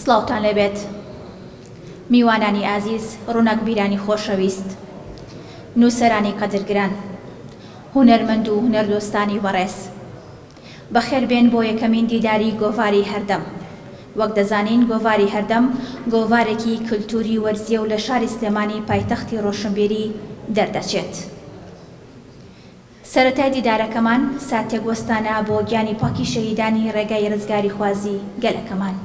سڵاوتان لەبێت میوانانی ئازیز، ڕووناک بیرانی خۆشەویست، نووسەرانی قەدرگران، هونەرمەند و هونەردۆستانی بەڕێز، بەخێربێن بۆ یەکەمین دیداری گۆڤاری هەردەم. وەک دەزانین گۆڤاری هەردەم گۆڤارێکی کللتوری وەرزیە و لە شاری سلێمانی پایتەختی ڕۆشنبیری دەردەچێت. سەرەتای دیدارەکەمان ساتێک وەستانە بۆ گیانی پاکی شەهیدانی ڕێگای ڕزگاری خوازی گەلەکەمان.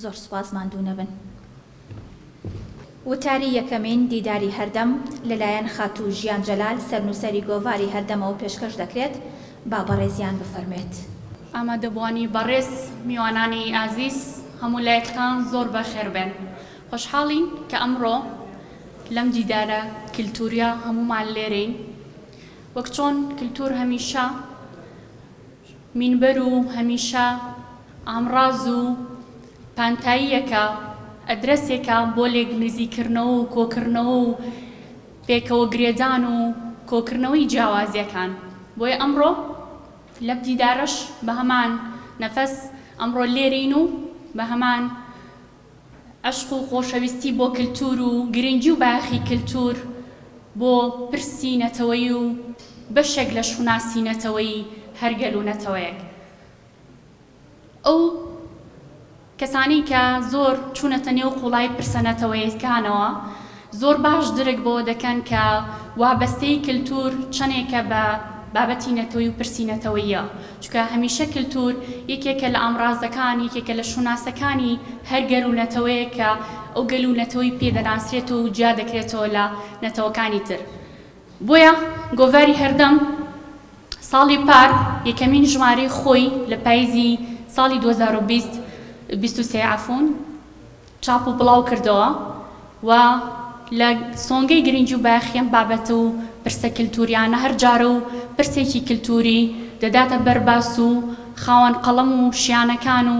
زۆر سوپاس ماندوو نەبن. وتاری یەکەمین دیداری هەردەم لەلایەن خاتوو ژیان جەلال سەرنووسەری گۆڤاری هەردەمەوە پێشکەش دەکرێت. با بەڕێزیان بفەرمێت. ئامادەبوانی بەڕێز میوانانی ئازیز هەموو لایەکتان زۆر بەخێر بێن. خۆشحاڵین کە ئەمڕۆ لەم دیدارە کللتوریە هەموومان لێرەین. وەک چۆن کللتور هەمیشە مینبەر و هەمیشە ئامڕاز و پانتاییەکە، ئەدرەسێکە بۆ لێک نزیکردنەوە و کۆکردنەوە و پێکەوە گرێدان و کۆکردنەوەی جیاوازیەکان. بۆیە ئەمڕۆ لە دیدارەش بە هەمان نەفەس ئەمڕۆ لێرین و بە هەمان عشق و خۆشەویستی بۆ کللتور و گرنگی و باخی کللتور بۆ پرسی نەتەوەی و بەشێک لە شوناسی نەتەوەی هەرگەل و نەتەوەیەک. ئەو کەسانی کە زۆر چوونەتە نێو قوڵای پرسەنەتەوەیەکانەوە زۆر باش درک بۆ دەکەن کە وابەستەی کللتور چەندێکە بە بابەتی نەتەوەی و پرسی نەتەوەیە، چونکە هەمیشە کللتور یەکێکە لە ئامڕازەکان، یەکێکە لە شوناسەکانی هەر گەل و نەتەوەیە کە ئەو گەل و نەتەوەی پێدەناسرێت و جیا دەکرێتەوە لە نەتەوەکانی تر. بۆیە گۆڤاری هەردەم ساڵی پار یەکەمین ژمارەی خۆی لە پاییزی ساڵی 2023 عفون چاپ و بڵاو کردەوە و لە سۆنگەی گرنگی و باخیەم بابەتە و پرسە کللتوریانە هەر جارە و پرسێکی کللتوری دەداتە بەرباس و خاوەن قەڵەم و شیانەکان و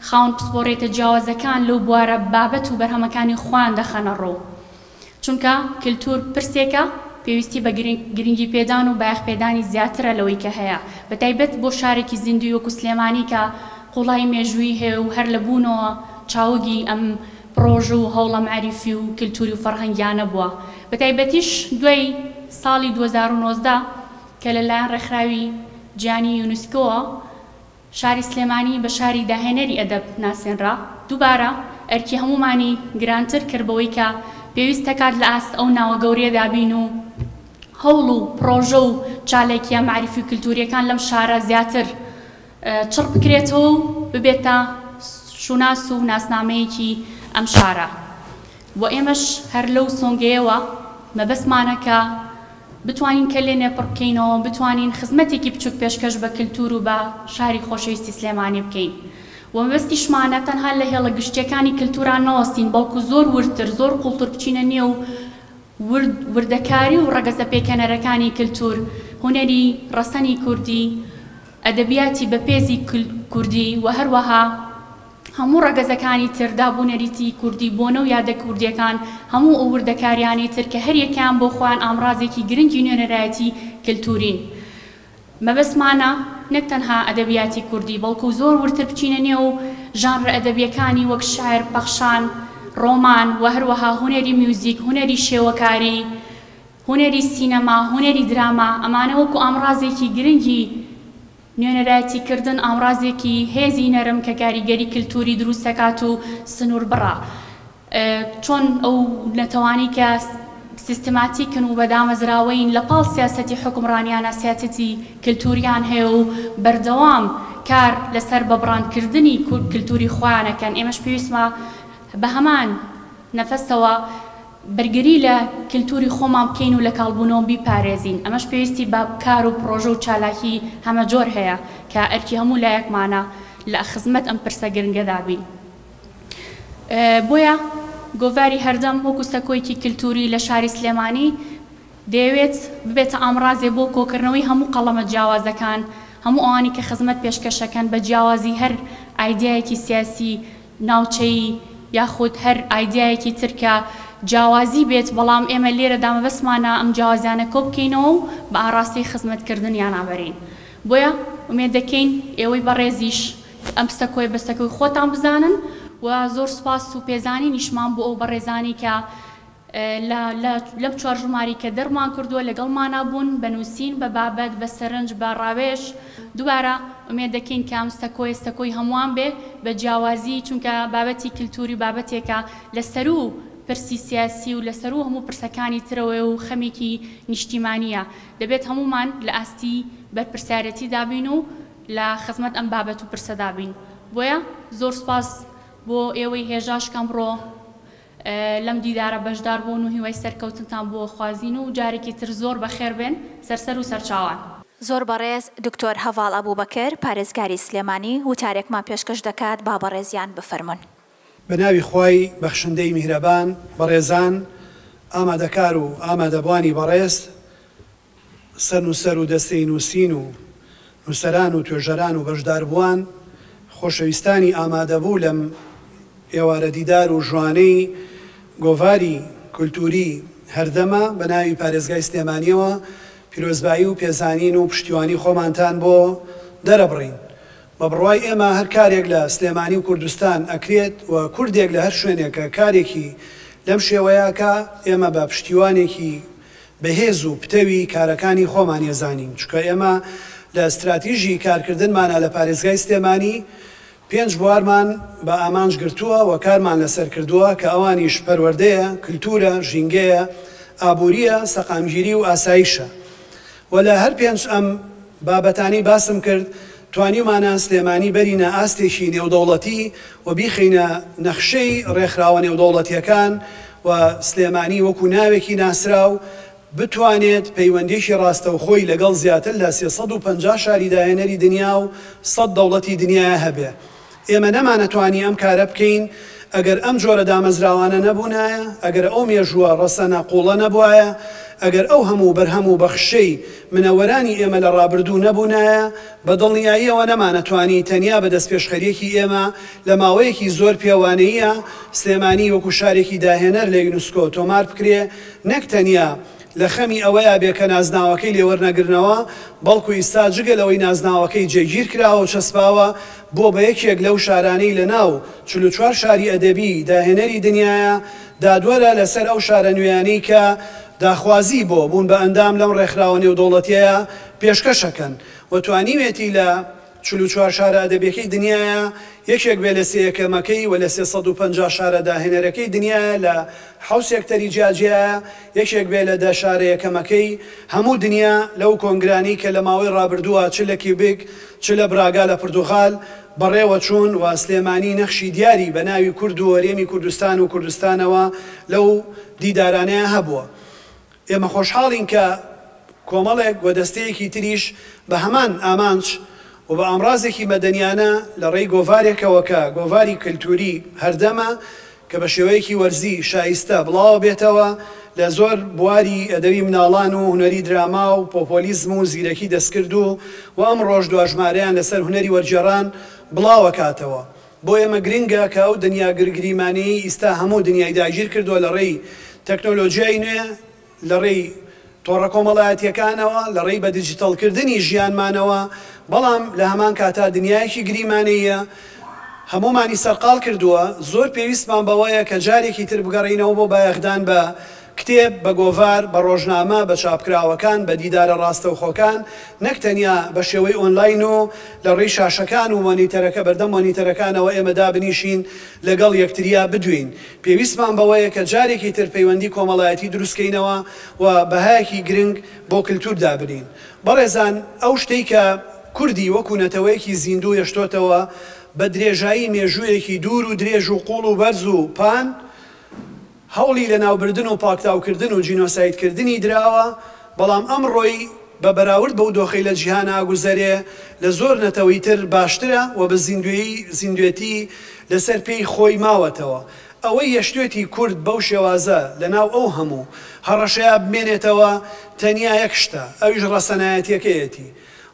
خاوەن پسپۆڕێتە جیاوازەکان لەو بوارە بابەت و بەرهەمەکانی خوان دەخەنە ڕۆ. چونکە کللتور پرسێکە پێویستی بە گرنگی پێدان و بایەخ پێدانی زیاترە لەوەی کە هەیە، بەتایبەت بۆ شارێکی زیندوی وەکو سلێمانی کە قوڵای مێژووی هەیە و هەر لەبوونەوە چاوەگی ئەم پرۆژە و هەوڵە معریفی و کللتوری و فەرهەنگیانە بووە. بەتایبەتیش دوای ساڵی 2019 کە لەلایەن ڕێکخراوی جیهانی یونسکۆوە شاری سلێمانی بە شاری داهێنەری ئەدەب ناسێنرا، دووبارە ئەرکی هەمومانی گرانتر کردبەوەی کە پێویست دەکات لە ئاست ئەو ناوە گەورەیەدا بین و هەوڵ و پرۆژە و چالێکیە معریفی و کللتوریەکان لەم شارە زیاتر چڕ بکرێتەوە و ببێتە شوناس و ناسنامەیەکی ئەم شارە. بۆ ئێمەش هەر لەو سۆنگەیەوە مەبەستمانەکە بتوانین کە لێنێ پڕ بکەینەوە، بتوانین خزمەتێکی بچووک پێشکەش بە کللتور و بە شاری خۆشەویستی سلێمانی بکەین. و مەبەستیشمانە تەنها لە هێڵە گشتیەکانی کللتوران نەوەستین، بەڵکو زۆر ورتر زۆر قوڵتر بچینە نێو وردەکاری و ڕەگەزە پێکەنەرەکانی کللتور، هونەری ڕەسەنی کوردی، ئەدەبیاتی بەپێزی کوردی و هەروەها هەموو ڕەگەزەکانی تر، دابوونەریتی کوردی بۆ نەو یادە کوردیەکان، هەموو ئەو وردەکاریانی تر کە هەر یەکیان بۆ خۆیان ئامڕازێکی گرنگی نوێنەرایەتی کللتورین. مەبەستمانە نەک تەنها ئەدەبیاتی کوردی بەڵکو زۆر ورتر بچینە نێو ژانرە ئەدەبیەکانی وەک شاعر، پەخشان، ڕۆمان و هەروەها هونەری میوزیک، هونەری شێوەکاری، هونەری سینەما، هونەری دراما. ئەمانە وەکو ئامڕازێکی گرنگی نوێنەرایەتیکردن، ئامڕازێکی هێزی نەرم کە کاریگەری کللتوری دروست دەکات و سنوور بڕا. چۆن ئەو نەتەوانی کە سیستماتیکن و بەدامەزراوەین لە پاڵ سیاسەتی حکومڕانیانە سیاسەتی کللتوریان هەیە و بەردەوام کار لەسەر بەبڕاندکردنی کللتوری خۆیانەکەن. ئێمەش پێویستمە بە هەمان نەفەسەوە بەرگری لە کللتوری خۆمان بکەین و لە کاڵبوونەوە بیپارێزین. ئەمەش پێویستی بە کار و پرۆژە و چالاکی هەمە جۆر هەیە کە ئەرکی هەموو لایەکمانە لە خزمەت ئەم پرسە گرنگەدا بین. بۆیە گۆڤاری هەردەم وەکو سەکۆیکی کللتوری لە شاری سلێمانی دەیەوێت ببێتە ئامڕازێ بۆ کۆکردنەوەی هەموو قەڵەمە جیاوازەکان، هەموو ئەوانی کە خزمەت پێشکەشەکەن بە جیاوازی هەر ئایدیایەکی سیاسی ناوچەی یاخود هەر ئایدیایەکی ترکە جیاوازی بێت، بەڵام ئێمە لێرە دامەبەسمانە ئەم جیاوازیانە کۆ بکەینەوە و بە ئاڕاستی خزمەتکردن یان ئابەرین. بۆیە ئومێد دەکەین ئێوەی بەڕێزیش ئەم سەکۆی بەستەکەی خۆتان بزانن و زۆر سوپاس و پێزانی نیشمان بۆ ئەو بەڕێزانی کە لەم چوار ژماری کە دەرمان کردووە لەگەڵمانە بوون بە نووسین بە بابەت بە سەرنج بە ڕاوێژ. دووبارە ئومێد دەکەین کە ئەم سەکۆی هەمووان بێ بە جیاوازی، چونکە بابەتی کللتوری بابەتێکە لەسەر و پرسی سیاسی و لەسەر و هەموو پرسەکانی ترەوە و خەمێکی نیشتیمانیە. دەبێت هەمومان لە ئاستی بەرپرسیارەتی دابین و لە خزمەت ئەم بابەت و پرسە دابین. بۆیە زۆر سوپاس بۆ ئێوەی هێژاشکەم ڕۆ لەم دیدارە بەشدار بوون و هیوای سەرکەوتنتان بۆ خوازین و جارێکی تر زۆر بەخێر بێن سەرسەر و سەرچاوان. زۆر بەڕێز دکتۆر هەڤاڵ ئەبووبەکر پارێزگاری سلێمانی وتارێکمان پێشکەش دەکات با بەڕێزیان بفەرمون. بە ناوی خۆی بەخشندەی میهرەبان، بەڕێزان، ئامادەکار و ئامادەبوانی بەڕێز، سەر و دەستەی نووسین و نووسەران و توێژەران و بەشداربووان، خۆشەویستانی ئامادەبوو لەم ئێوارە دیدار و ژوانەی گۆڤاری کولتوری هەردەمە بە ناوی پارێزگای سلێمانیەوە پیرۆزبایی و پێزانین و پشتیوانی خۆمانتان بۆ دەرەبڕین. بە بڕوای ئێمە هەر کارێک لە سلێمانی و کوردستان ئەکرێت و کوردێک لە هەر شوێنێکە کارێکی لەم شێوەیەکە ئێمە بە پشتیوانێکی بەهێز و پتەوی کارەکانی خۆمان ێزانین، چونکە ئێمە لە استراتیژی کارکردنمانە لە پارێزگای سلێمانی 5 بوارمان بە ئامانج گرتووە و کارمان لەسەر کردووە کە ئەوانیش پەروەردەیە، کللتورە، ژینگەیە، ئابووریە، سەقامگیری و ئاسایشە. و لە هەر 5 ئەم بابەتانی باسم کرد توانیمانە سلێمانی بەرینە ئاستێکی نێودەوڵەتی و بیخینە نەخشەی ڕێکخراوە نێودەوڵەتیەکان و سلێمانی وەکو ناوێکی ناسراو بتوانێت پەیوەندیشی ڕاستەوخۆی لەگەڵ زیاتر لە 350 شاری داهێنەری دنیا و 100 دەوڵەتی دنیاە هەبێ. ئێمە نەمانەتوانی ئەم کارە بکەین ئەگەر ئەم جۆرە دامەزراوانە نەبوونایە، ئەگەر ئەو مێژووە ڕەسەنە قوڵە نەبووایە، ئەگەر ئەو هەموو بەرهەم و بەخشەی منەوەرانی ئێمە لە ڕابردوو نەبوونایە، بە دڵنیاییەوە نەمانەتوانی تەنیا بە دەستپێشخەریەکی ئێمە لە ماوەیەکی زۆر پێوانەیە سلێمانی وەکو شارێکی داهێنەر لە یونسکۆ تۆمار بکرێ، نەک تەنیا لە خەمی ئەوەیە بێ کە نازناوەکەی لێوەرنەگرنەوە، بەڵکو ئیستا جگەلەوەی نازناوەکەی جێگیر کراوە و چەسپاوە بۆ بە یەکێک لەو شارانەی لە ناو 44 شاری ئەدەبی داهێنەری دنیاە دادوەرە لەسەر ئەو شارە نوێیانەی کە داخوازی بۆ بوون بە ئەندام لەم ڕێکخراوە نێودەوڵەتیەیە پێشکەشەکەن و توانیوێتی لە 44 شارە ئەدەبیەکەی دنیاە یەکێک بێ لە 3 یەکەمەکەی و لە 350 شارە داهێنەرەکەی دنیاە لە 7 سێکتەری جیاجیایە یەکێک بێ لە 10 شارە یەکەمەکەی هەموو دنیا لەو کۆنگرانی کە لە ماوەی ڕابردووە چ لە کیبێک چ لە براگا لە پرتوغال بەڕێوە چوون و سلێمانی نەخشی دیاری بە ناوی کورد و وەرێمی کوردستان و کوردستانەوە لەو دیدارانەیە هەبووە. ئێمە خۆشحاڵین کە کۆمەڵێک و دەستەیەکی تریش بە هەمان ئامانج و بە ئامڕازێکی مەدەنیانە لە ڕێی گۆڤارێکەوە کە گۆڤاری کللتوری هەردەمە کە بە شێوەیەکی وەرزی شایستە بڵاو بێتەوە لە زۆر بواری ئەدەبی مناڵان و هونەری دراما و پۆپۆلیزم و زیرەکی دەستکرد و ئەم ڕۆژ دواژمارەیان لەسەر هونەری وەرجێڕان بڵاوە کاتەوە. بۆ ئێمە گرنگە کە ئەو دنیا گرگریمانەی ئیستا هەموو دنیای داگیر کردووە لە ڕێی تەکنۆلۆژیای نوێ، لە ڕێی تۆڕە کۆمەڵایەتیەکانەوە، لە ڕێی بە دیجیتەڵکردنی ژیانمانەوە، بەڵام لە هەمان کاتا دنیایەکی گریمانەیە هەمومانی سەرقاڵ کردووە. زۆر پێویستمان بەوەیە کە جارێکی تر بگەڕینەوە بۆ بایەخدان بە کتێب، بە گۆڤار، بە ڕۆژنامە، بە چاپکراوەکان، بە دیدارە ڕاستەوخۆکان، نەک تەنیا بە شێوەی ئۆنلاین و لە ڕێی شاشەکان و مۆنیتەرەکە بەردەم مۆنیتەرەکانەوە ئێمە دابنیشین لەگەڵ یەکتریا بدوین. پێویستمان بەوەیە کە جارێکی تر پەیوەندی کۆمەڵایەتی دروستکەینەوە و بەهایەکی گرنگ بۆ کللتور دابنین. بەڕێزان، ئەو شتەی کە کوردی وەکو نەتەوەیەکی زیندوو یەشتۆتەوە بە درێژایی مێژوویەکی دوور و درێژ و قوڵ و بەرز و پان هەوڵی لە ناوبردن و پاکتاوکردن و جینۆسایدکردنی دراوە، بەڵام ئەمڕۆی بە بەراورد بەو دۆخەی لە جیهان ئاگوزەرێ لە زۆر نەتەوەی تر باشترە و بە زیندوێتی لەسەر پێی خۆی ماوەتەوە. ئەوەی یەشتوێتی کورد بەو شێوازە لەناو ئەو هەموو هەڕەشەیە بمێنێتەوە تەنیا یەک شتە، ئەویش ڕەسەنایەتیەکەیەتی.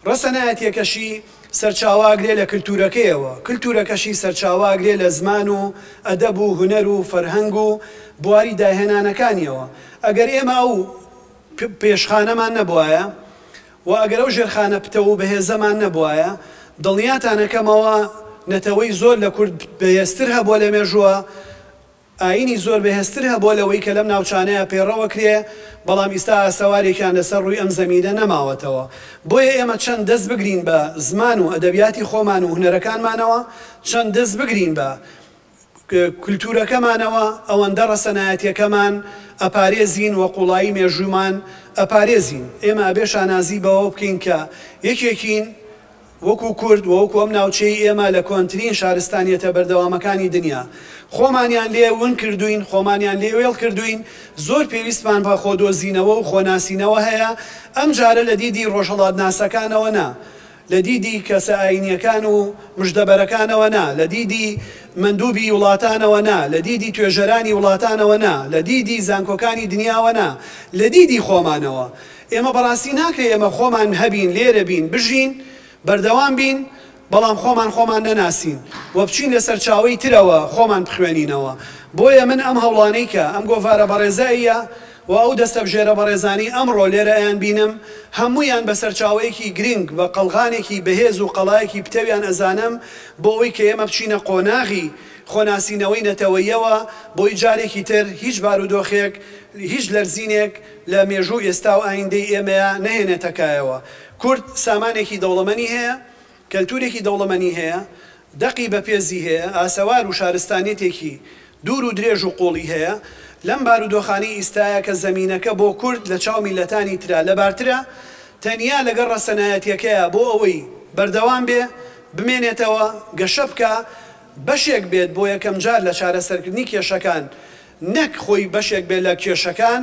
ڕەسەنایەتیەکەشی سەرچاواگرێ لە کللتورەکەیەوە، کللتورەکەشی سەرچاواگرێ لە زمان و ئەدەب و هونەر و فەرهەنگ و بواری داهێنانەکانیەوە. ئەگەر ئێمە ئەو پێشخانەمان نەبوایە و ئەگەر ئەو ژێرخانە پتە و بەهێزەمان نەبوایە، دڵنیاتانەکەمەوە نەتەوەی زۆر لە کورد بەهێزتر هەبووە لە مێژووە، ئاینی زۆر بەهێزتر هەبووە لەوەی کە لەم ناوچانەیە پێڕەوە کرێ، بەڵام ئیستا ئاسەوارێکیان لەسەر ڕووی ئەم زەمینە نەماوەتەوە. بۆیە ئێمە چەند دەست بگرین بە زمان و ئەدەبیاتی خۆمان و هونەرەکانمانەوە، چەند دەست بگرین بە کللتورەکەمانەوە، ئەوەندە ڕەسەنایەتیەکەمان ئەپارێزین و قوڵایی مێژوومان ئەپارێزین. ئێمە ئەبێ شانازی بەوە بکەین کە یەکێکین وەکو کورد و وەکو ئەم ناوچەی ئێمە لە کۆنترین شارستانیەتە بەردەوامەکانی دنیا. خۆمانیان لێ ون کردوین، خۆمانیان لێ وێڵ کردوین، زۆر پێویستمان بە خۆدۆزینەوە و خۆناسینەوە هەیە. ئەم جارە لە دیدی ڕۆژهەڵات ناسەکانەوە نا، لە دیدی کەسە ئاینیەکان و مژدەبەرەکانەوە نا، لە دیدی مندوبی وڵاتانەوە نا، لە دیدی توێژەرانی وڵاتانەوە نا، لە دیدی زانکۆکانی دنیاوە نا، لە دیدی خۆمانەوە. ئێمە بەڕاستی ناکرێ ئێمە خۆمان هەبین، لێرە بین، بژین، بەردەوام بین، بەڵام خۆمان نەناسین و بچین لە سەرچاوەی ترەوە خۆمان بخوێنینەوە. بۆیە من ئەم هەوڵانەی کە ئەم گۆڤارە بەڕێزاییە و ئەو دەستە بژێرە بەڕێزانی ئەمڕۆ لێرە ئەیان بینم، هەموویان بە سەرچاوەیەکی گرنگ بە قەڵغانێکی بەهێز و قەڵایەکی پتەویان ئەزانم، بۆ ئەوەی کە ئێمە بچینە قۆناغی خۆناسینەوەی نەتەوەیەوە، بۆی جارێکی تر هیچ بارودۆخێک، هیچ لەرزینێک لە مێژوو ئێستا و ئایندەی ئێمەیە نەهێنێتەکایەوە. کورد سامانێکی دەوڵەمەنی هەیە، کەلتورێکی دەوڵەمەنی هەیە، دەقی بەپێزی هەیە، ئاسەوار و شارستانێتێکی دوور و درێژ و قۆڵی هەیە. لەم بارودۆخانی ئیستایە کە زەمینەکە بۆ کورد لە چاو میلەتانی ترا لەبارترە، تەنیا لەگەڵ ڕەسەنایەتیەکەیە بۆ ئەوەی بەردەوام بێ، بمێنێتەوە، گەشە بکە، بەشێک بێت بۆ یەکەم جار لە چارەسەرکردنی کێشەکان، نەک خۆی بەشێک بێت لە کێشەکان.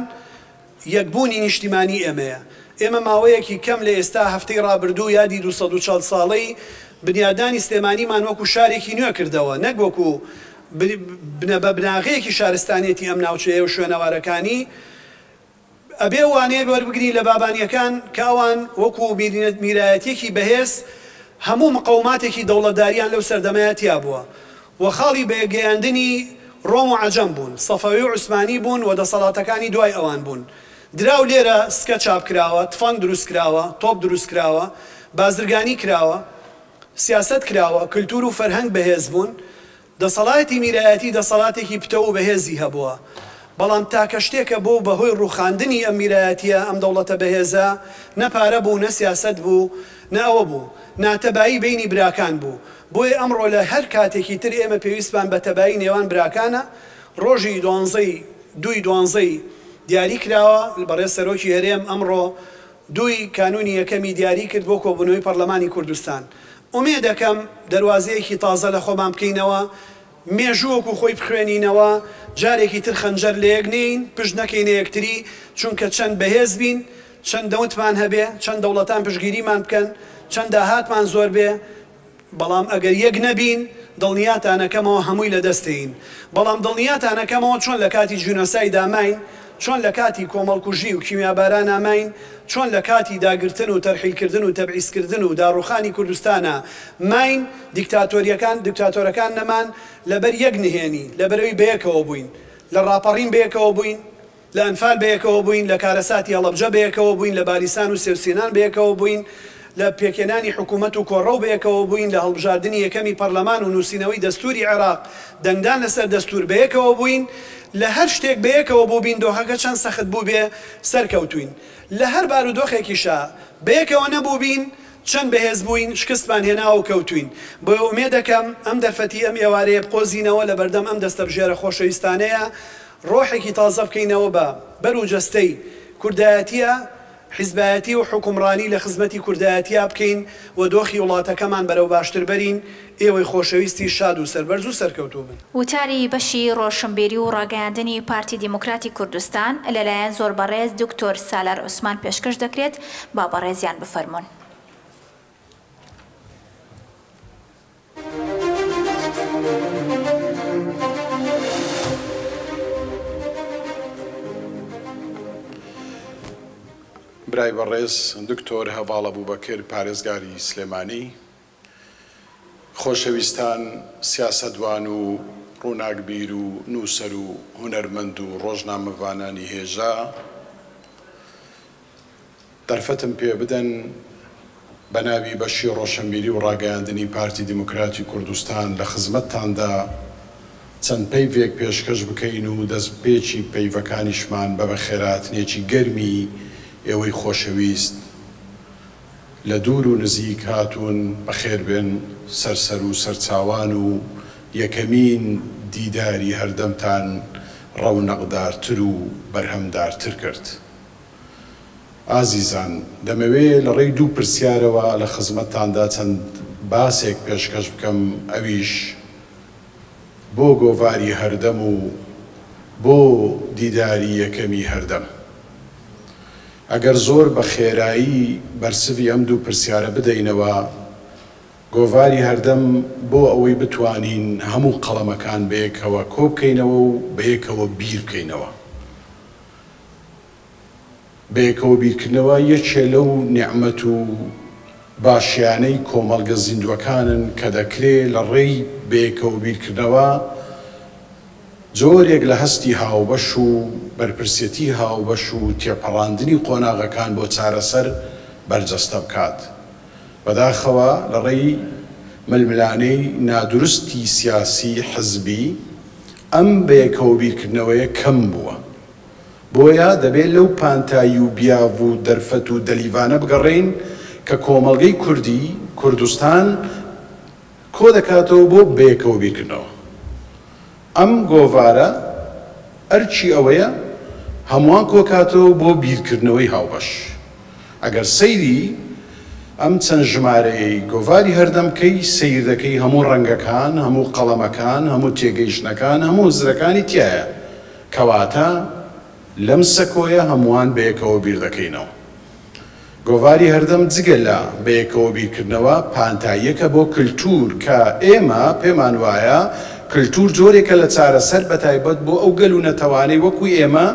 یەکبوونی نیشتیمانی ئێمەیە. ئێمە ماوەیەکی کەم لە ئێستا هەفتەی ڕابردوو یادی 240 ساڵەی بنیادانی سلێمانیمان وەکو شارێکی نوێ کردەوە، نەک وەکو بە بناغەیەکی شارستانێتی ئەم ناوچەیە و شوێنەوارەکانی. ئەبێ وانەیە وەربگری لە بابانیەکان کە ئەوان وەکو میرایەتێکی بەهێز هەموو مقەوماتێکی دەوڵەتداریان لەو سەردەمایەتیا بووە و خاڵی بەگەیاندنی ڕۆم و عەجەم بوون، سەفەوی و عوسمانی بوون و دەسەڵاتەکانی دوای ئەوان بوون. دراو لێرە سکە چاپ کراوە، تفەنگ دروست کراوە، تۆپ دروست کراوە، بازرگانی کراوە، سیاست کراوە، کللتور و فەرهەنگ بەهێز بوون. دەسەڵاتی میرایەتی دەسەڵاتێکی پتە و بەهێزی هەبووە، بەڵام تاکە شتێکە بۆ بەهۆی ڕووخاندنی ئەم میرایەتیە ئەم دەوڵەتە بەهێزە، نەپارە بوو، نە سیاست بوو، نە ئەوە بوو، ناتەبایی بینی براکان بوو. بۆیە ئەمڕۆ لە هەر کاتێکی تر ئێمە پێویستمان بە تەبایی نێوان براکانە. ڕۆژی 12 دیاری کراوە بەڕێز سەرۆکی هەرێم، ئەمڕۆ 2 کانونی یەکەمی دیاری کرد بۆ کۆبوونەوەی پەرلەمانی کوردستان. ئومێ دەکەم دەواازەیەکی تازە لە خۆمان بکەینەوە، مێژووەکو خۆی بخوێنینەوە، جارێکی تر خەنجەر لە یەک نین، پشت نەکەینە یەکتری، چونکە چەند بەهێز بین، چەند دەوتمان هەبێ، چەند دەوڵەتان پشتگیریمان بکەن، چەند داهاتمان زۆر بێ، بەڵام ئەگەر یەک نەبین، دڵنیاتانەکەمەوە هەمووی لە دەستین. بەڵام دڵنیاتانەکەمەوە چۆن لە کاتی جینۆسایدا ماین، چۆن لە کاتی کۆمەڵکوژی و کیمیاباران نامین، چۆن لە کاتی داگرتن و تەرحیلکردن و تەبعیزکردن و داڕوخانی کوردستانە ماین، دیکتاتۆرەکان نەمان، لەبەر یەک نهێنی، لەبەرەوەی بەیەکەوە بووین، لە ڕاپەڕین بەیەکەوە بووین، لە ئەنفال بەیەکەوە بووین، لە کارەساتی هەڵەبجە بەیەکەوە بووین، لە باریسان و سێوسێنان بەیەکەوە بووین، لە پێکێنانی حکوومەت و کۆڕەو بەیەکەوە بووین، لە هەڵبژاردننی یەکەمی پەرلەمان و نووسینەوەی دەستوری عێراق دەنگدان لەسەر دەستور بەیەکەوە بووین، لە هەر شتێک بەیەکەوە بوو بین، دۆخەکە چەند سەخت بوو بێ سەرکەوتوین. لە هەر بارودۆخێکیشە بەیەکەوە نەبوو بین، چەند بەهێز بووین، شکستمان هێناوە و کەوتوین. بۆ ئومێ دەکەم ئەم دەرفەتی ئەم ئێوارەیە بقۆزینەوە لە بەردەم ئەم دەستە بژێرە خۆشەویستانەیە، ڕۆحێکی تازە بکەینەوە بە بەروجەستەی کوردایەتیە، حیزبایەتی و حکومڕانی لە خزمەتی کوردایەتیا بکەین و دۆخی وڵاتەکەمان بەرەو باشتر بەرین، ئێوەی خۆشەویستی شاد و سەربەرز و سەرکەوتوو بن. وتاری بەشی ڕۆشنبیری و ڕاگەیاندنی پارتی دیموکراتی کوردستان لەلایەن زۆر بەڕێز دکتۆر سالار عوسمان پێشکەش دەکرێت، با بەڕێزیان بفەرمونون. برای بەڕێز دکتۆر هەڤاڵ ئەبووبەکر پارێزگاری سلێمانی، خۆشەویستان سیاسەتوان و ڕووناکبیر و نووسەر و هونەرمەند و ڕۆژنامەوانانی هێژا، دەرفەتم پێ بدەن بە ناوی بەشی ڕۆشنبیری و ڕاگەیاندنی پارتی دیموکراتی کوردستان لە خزمەتتاندا چەند پەیوێک پێشکەش بکەین و دەستپێکی پەیوەکانیشمان بە بەخێرهاتنێکی گەرمی ئێوەی خۆشەویست لە دوور و نزیک هاتوون بەخێر بێن، سەرسەر و سەرچاوان و یەکەمین دیداری هەردەمتان ڕەونەقدارتر و بەرهەمدارتر کرد. ئازیزان، دەمەوێت لە ڕێی دوو پرسیارەوە لە خزمەتتاندا چەند باسێک پێشکەش بکەم، ئەویش بۆ گۆڤاری هەردەم و بۆ دیداری یەکەمی هەردەم. ئەگەر زۆر بە خێرایی بەرسوی ئەم دوو پرسیارە بدەینەوە، گۆڤاری هەردەم بۆ ئەوەی بتوانین هەموو قەڵەمەکان بەیەکەوە کۆ بکەینەوە و بەیەکەوە بیر بکەینەوە. بەیەکەوە بیرکردنەوە یەکێ لەو نیعمەت و باشیانەی کۆمەڵگە زیندوەکانن کە دەکرێت لە ڕێی بەیەکەوە بیرکردنەوە جۆرێک لە هەستی هاوبەش و بەرپرسێتی هاوبەش و تێپەڕاندنی قۆناغەکان بۆ چارەسەر بەرجەستە بکات. بەداخەوە لە ڕێی ململانەی نادروستی سیاسی حزبی ئەم بەیەکەوە بیرکردنەوەیە کەم بووە. بۆیە دەبێت لەو پانتایی و بیاو و دەرفەت و دەلیڤانە بگەڕێین کە کۆمەڵگەی کوردی کوردستان کۆ دەکاتەوە بۆ بەیەکەوە بیرکردنەوە. ئەم گۆڤارە ئەرچی ئەوەیە هەمووان کۆکاتەوە بۆ بیرکردنەوەی هاوبەش. ئەگەر سەیری ئەم چەند ژمارەیەی گۆڤاری هەردەمکەی سیر دەکەی هەموو ڕەنگەکان، هەموو قەڵەمەکان، هەموو تێگەیشتنەکان، هەموو زرەکانی تایە، کەواتە لەم سەکۆیە هەمووان بەیەکەوە بیر دەکەینەوە. گۆڤاری هەردەم جگە لە بەیەکەوە بیرکردنەوە پانتاییەکە بۆ کللتور کە ئێمە پێمان وایە کللتور جۆرێکە لە چارەسەر بەتایبەت بۆ ئەو گەل و نەتەوانەی وەکوی ئێمە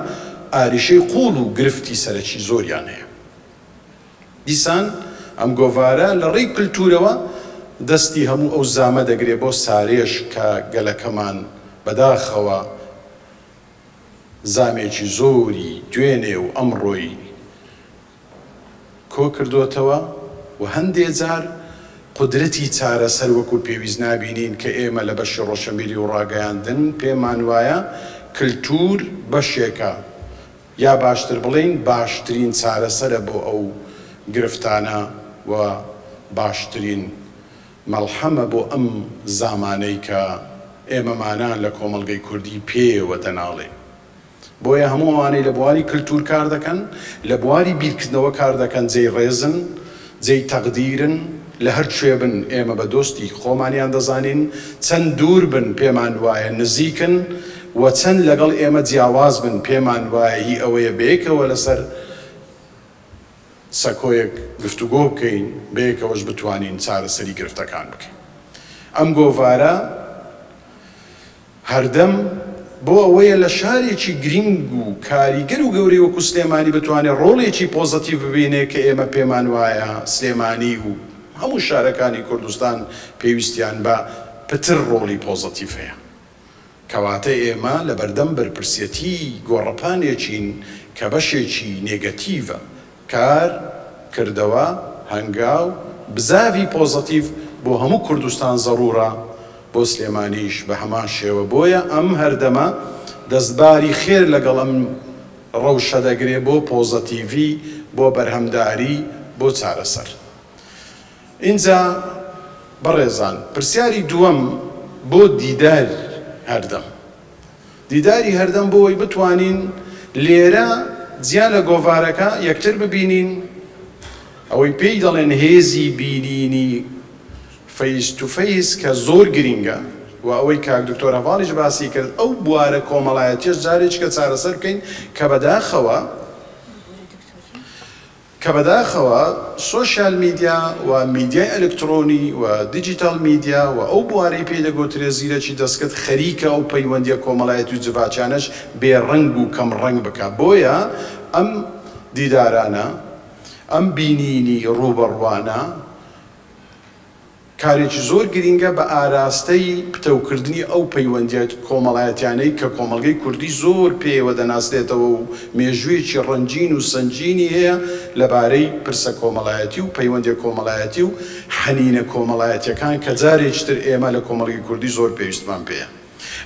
ئاریشەی قوڵ و گرفتی سەرەکی زۆریان هەیە. دیسان ئەم گۆڤارە لە ڕێی کللتورەوە دەستی هەموو ئەو زامە دەگرێت بۆ سارێش کە گەلەکەمان بەداخەوە زامێکی زۆری دوێنێ و ئەمڕۆی کۆ کردوتەوە و هەندێک جار قدرەتی چارەسەر وەکو پێویست نابینین کە ئێمە لە بەشی ڕۆشنبیری و ڕاگەیاندن پێمان وایە کللتور بەشێکە، یا باشتر بڵێین باشترین چارەسەرە بۆ ئەو گرفتانە و باشترین مەڵحەمە بۆ ئەم زامانەی کە ئێمەمانان لە کۆمەڵگەی کوردی پێوە دەناڵێ. بۆیە هەموو ئەوانەی لە بواری کللتور کار دەکەن، لە بواری بیرکردنەوە کار دەکەن، جێی ڕێزن، جێی تەقدیرن، لە هەر کوێ بن ئێمە بە دۆستی خۆمانیان دەزانین، چەند دوور بن پێمان وایە نزیکن و چەند لەگەڵ ئێمە جیاواز بن پێمان وایە هی ئەوەیە بەیەکەوە لەسەر سەکۆیەک گفتوگۆ بکەین، بەیەکەوەش بتوانین چارەسەری گرفتەکان بکەین. ئەم گۆڤارە هەردەم بۆ ئەوەیە لە شارێکی گرنگ و کاریگەر و گەورەی وەکو سلێمانی بتوانێت ڕۆڵێکی پۆزتیڤ ببینێ کە ئێمە پێمان وایە سلێمانی و هەموو شارەکانی کوردستان پێویستیان بە پتر ڕۆڵی پۆزتیڤ هەیە. کەواتە ئێمە لە بەردەم بەرپرسێتی گۆڕەپانێکین کە بەشێکی نێگەتیڤە کار کردەوە هەنگاو بزاوی پۆزتیڤ بۆ هەموو کوردستان زەڕورە، بۆ سلێمانیش بە هەمان شێوە. بۆیە ئەم هەردەمە دەستباری خێر لەگەڵ ئەم ڕەوشە دەگرێت بۆ پۆزتیڤی، بۆ بەرهەمداری، بۆ چارەسەر. اینجا بەڕێزان پرسیاری دووەم بۆ دیدار هەردەم. دیداری هەردەم بۆ ئەوەی بتوانین لێرە جیا لە گۆڤارەکە یەکتر ببینین ئەوەی پێی دەڵێن هێزی بینینی فەیس تو فەیس کە زۆر گرینگە و ئەوەی کاک دکتۆر هەڤاڵیش باسی کرد ئەو بوارە کۆمەڵایەتیش جارێککە چارەسەر بکەین کە بەداخەوە سۆشیال میدیا و میدیای ئەلکترۆنی و دیجیتال میدیا و ئەو بوارەی پێی دەگوترێ زیرەکی دەستکرد خەریکە ئەو پەیوەندیە کۆمەڵایەتی و جڤاچانەش بێڕەنگ و کەم ڕەنگ بکە بۆیە ئەم دیدارانە ئەم بینینی ڕوبەڕوانە کارێکی زۆر گرینگە بە ئاراستەی پتەوکردنی ئەو پەیوەندیە کۆمەڵایەتیانەی کە کۆمەڵگەی کوردی زۆر پێوە دەناسرێتەوە و مێژوویەکی ڕەنجین و سنجینی هەیە لەبارەی پرسە کۆمەڵایەتی و پەیوەندی کۆمەڵایەتی و حەنینە کۆمەڵایەتیەکان کە جارێکتر ئێمە لە کۆمەڵگەی کوردی زۆر پێویستمان پێیە.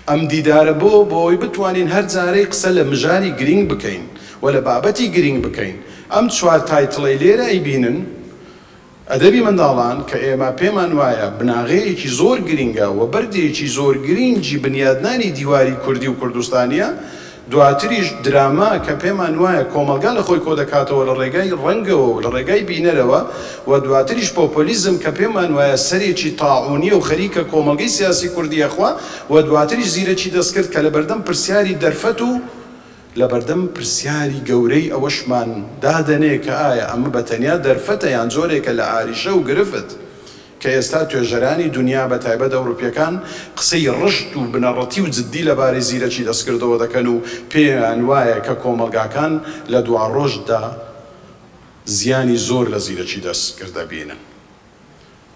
ئەم دیدارە بۆ ئەوی بتوانین هەر جارەی قسە لە مژاری گرنگ بکەین و لە بابەتی گرنگ بکەین. ئەم چوار تایتڵی لێرە ئەیبینن ئەدەبی منداڵان کە ئێمە پێمان وایە بناغەیەکی زۆر گرینگە و بەردێکی زۆر گرینگی بنیادنانی دیواری کوردی و کوردستانیە، دواتریش دراما کە پێمان وایە کۆمەلگا لە خۆی کۆ دەکاتەوە لە ڕێگای ڕەنگەوە و لە ڕێگای بینەرەوە، و دواتریش پۆپۆلیزم کە پێمان وایە سەرێکی تاعونیە و خەریکە کۆمەلگەی سیاسی کوردیەخوا، و دواتریش زیرەکی دەستکرد کە لە بەردەم پرسیاری دەرفەت و لە بەردەم پرسیاری گەورەی ئەوەشمان دادەنێ کە ئایا ئەمە بەتەنیا دەرفەتە یان جۆرێکە لە ئاریشە و گرفت کە ئێستا توێژەرانی دنیا بە تایبەت ئەوروپیەکان قسەی ڕشت و بنەڕەتی و جددی لەبارەی زیرەکی دەستکردەوە دەکەن و پێیان وایە کە کۆمەلگاکان لە دوا ڕۆژدا زیانی زۆر لە زیرەکی دەستکردە بینن.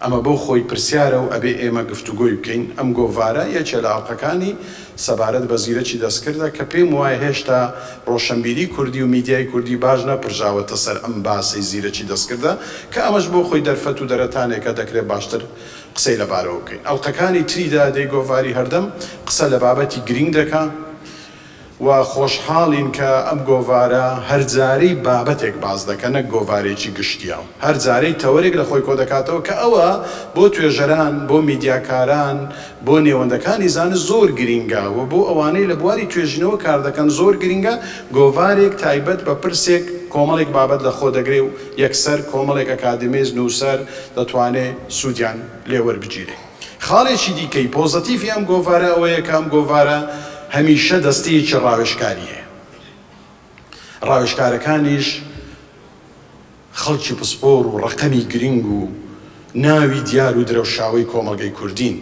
ئەمە بۆ خۆی پرسیارە و ئەبێ ئێمە گفتوگۆی بکەین. ئەم گۆڤارە یەکێ لە ئاڵلقەکانی سەبارەت بە زیرەکی دەستکردە کە پێم وایە هێشتا ڕۆشنبیری کوردی و میدیای کوردی باش نەپرژاوەتە سەر ئەم باسی زیرەکی دەستکردە کە ئەمەش بۆ خۆی دەرفەت و دەرەتانێکە دەکرێت باشتر قسەی لەبارەوە بکەین. ئەڵلقەکانی تریدا دەی گۆڤاری هەردەم قسە لە بابەتی گرنگ دەکا و خۆشحاڵین کە ئەم گۆڤارە هەرجارەی بابەتێک باز دەکە نەک گۆڤارێکی گشتیاو، هەرجارەی تەوەرێک لە خۆی کۆ دەکاتەوە کە ئەوە بۆ توێژەران، بۆ میدیاکاران، بۆ نێوەندەکانی زانست زۆر گرینگە و بۆ ئەوانەی لە بواری توێژینەوە کار دەکەن زۆر گرینگە گۆڤارێک تایبەت بە پرسێک کۆمەڵێک بابەت لە خۆ دەگرێ و یەکسەر کۆمەڵێک ئەکادمیز نووسەر دەتوانێت سوودیان لێوەربگیرێ. خاڵێکی دیکەی پۆزەتیڤی ئەم گۆڤارە ئەوەیە کە ئەم گۆڤارە هەمیشە دەستەیەکی ڕاوێژکاریە. ڕاوێژکارەکانیش خەڵکی پسپۆر و ڕقەمی گرنگ و ناوی دیار و درەوشاوی کۆمەڵگەی کوردین.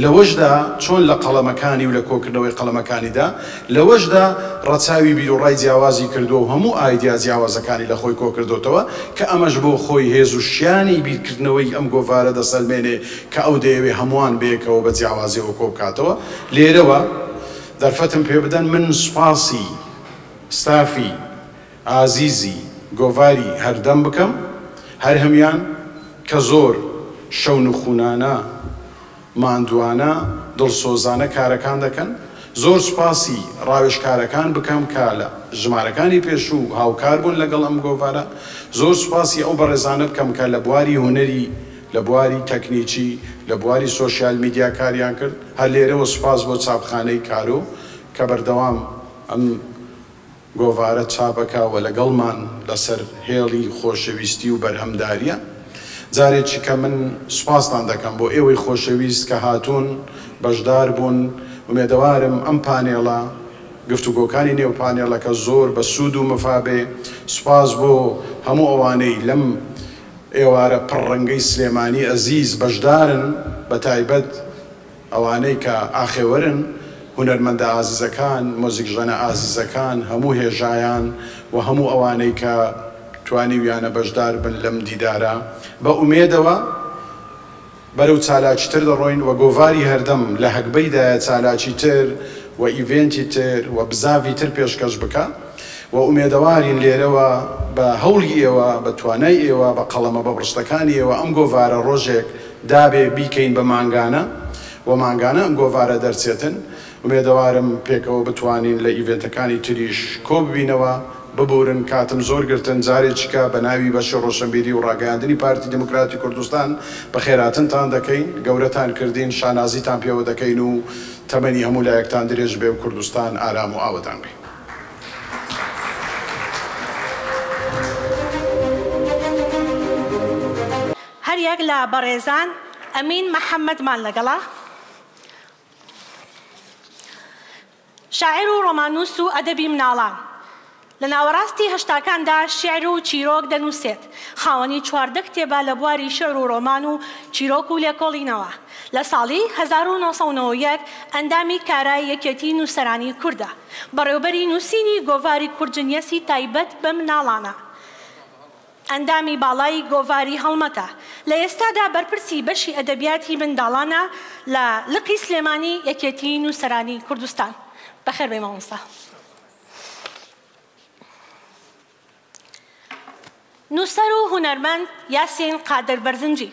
لەوەشدا چۆن لە قەڵەمەکانی و لە کۆکردنەوەی قەڵەمەکانیدا لەوەشدا ڕەچاوی بیرۆڕای جیاوازی کردو و هەموو ئایدیا جیاوازەکانی لە خۆی کۆکردوتەوە کە ئەمەش بۆ خۆی هێز و شیانی بیرکردنەوەی ئەم گۆڤارە دەسەلمێنێ کە ئەو دەیەوێ هەمووان بەیەکەوە بە جیاوازیەوە کۆ بکاتەوە. لێرەوە دەرفەتم پێ بدەن من سوپاسی ستافی ئازیزی گۆڤاری هەردەم بکەم، هەر هەمیان کە زۆر شەون و خونانە ماندوانە دڵسۆزانە کارەکان دەکەن. زۆر سوپاسی ڕاوێژکارەکان بکەم کە لە ژمارەکانی پێشوو هاوکار بوون لەگەڵ ئەم گۆڤارە. زۆر سوپاسی ئەو بەڕێزانە بکەم کە لە بواری هونەری، لە بواری تەکنیکی، لە بواری سۆشیال میدیا کاریان کرد. هەر لێرەوە سوپاس بۆ چاپخانەی کارۆ کە بەردەوام ئەم گۆڤارە چاپەکەوە لەگەڵمان لەسەر هێڵی خۆشەویستی و بەرهەمداریە. جارێکی کە من سوپاستان دەکەم بۆ ئێوەی خۆشەویست کە هاتوون بەشدار بوون. ومێدەوارم ئەم پانێڵە گفتوگۆکانی نێو پانێڵەکە زۆر بە سوود و مفابێ. سوپاس بۆ هەموو ئەوانەی لەم ئێوارە پڕڕەنگەی سلێمانی ئەزیز بەشدارن، بە تایبەت ئەوانەی کە ئاخێوەرن، هونەرمەندە ئازیزەکان، مۆزیکژەنە ئازیزەکان، هەموو هێژایان و هەموو ئەوانەی کە توانیویانە بەشدار بن لەم دیدارە. بە ئومێدەوە بەرەو چالاکیتر دەڕۆین و گۆڤاری هەردەم لە هەکبەیدایە چالاکی تر و ئیڤێنتی تر و بزاوی تر پێشکەش بکە و ئومێدەوارین لێرەوە بە هەوڵی ئێوە، بە توانای ئێوە، بە قەڵەمە بەبڕشتەکانی ئێوە ئەم گۆڤارە ڕۆژێک دابێ بیکەین بە مانگانە و مانگانە ئەم گۆڤارە دەرچێتن. ئومێدەوارم پێکەوە بتوانین لە ئیڤێنتەکانی تریش کۆ ببینەوە، ببورن. کاتم زۆر گرتن جارێکیکە بە ناوی بەشی ڕۆشنبیری و ڕاگەیاندنی پارتی دموکراتی کوردستان بە خێراتنتان دەکەین، گەورەتان کردین، شانازیتان پێوە دەکەین و تەمەنی هەموو لایەکتان درێژ بێ و کوردستان ئارام و ئاوەتان بێ. یەک لە بەڕێزان ئەمین محەممەدمان لەگەڵا شاعر و ڕۆمانووس و ئەدەبی مناڵان لە ناوەڕاستی هەشتاکاندا شێعر و چیرۆک دەنووسێت خاوەنی 14 کتێبە لە بواری شێعر و ڕۆمان و چیرۆک و لێکۆڵینەوە لە ساڵی 1990 ئەندامی کارای یەکێتی نووسەرانی کوردە بەڕێوەبەری نووسینی گۆڤاری کورجنیەسی تایبەت بە مناڵانە ئەندامی باڵای گۆڤاری هەڵمەتە لە ئێستادا بەرپرسی بەشی ئەدەبیاتی منداڵانە لە لقی سلێمانی یەکێتی نووسەرانی کوردستان بەخێر بێ مامۆستا نووسەر و هونەرمەند یاسین قادر بەرزنجی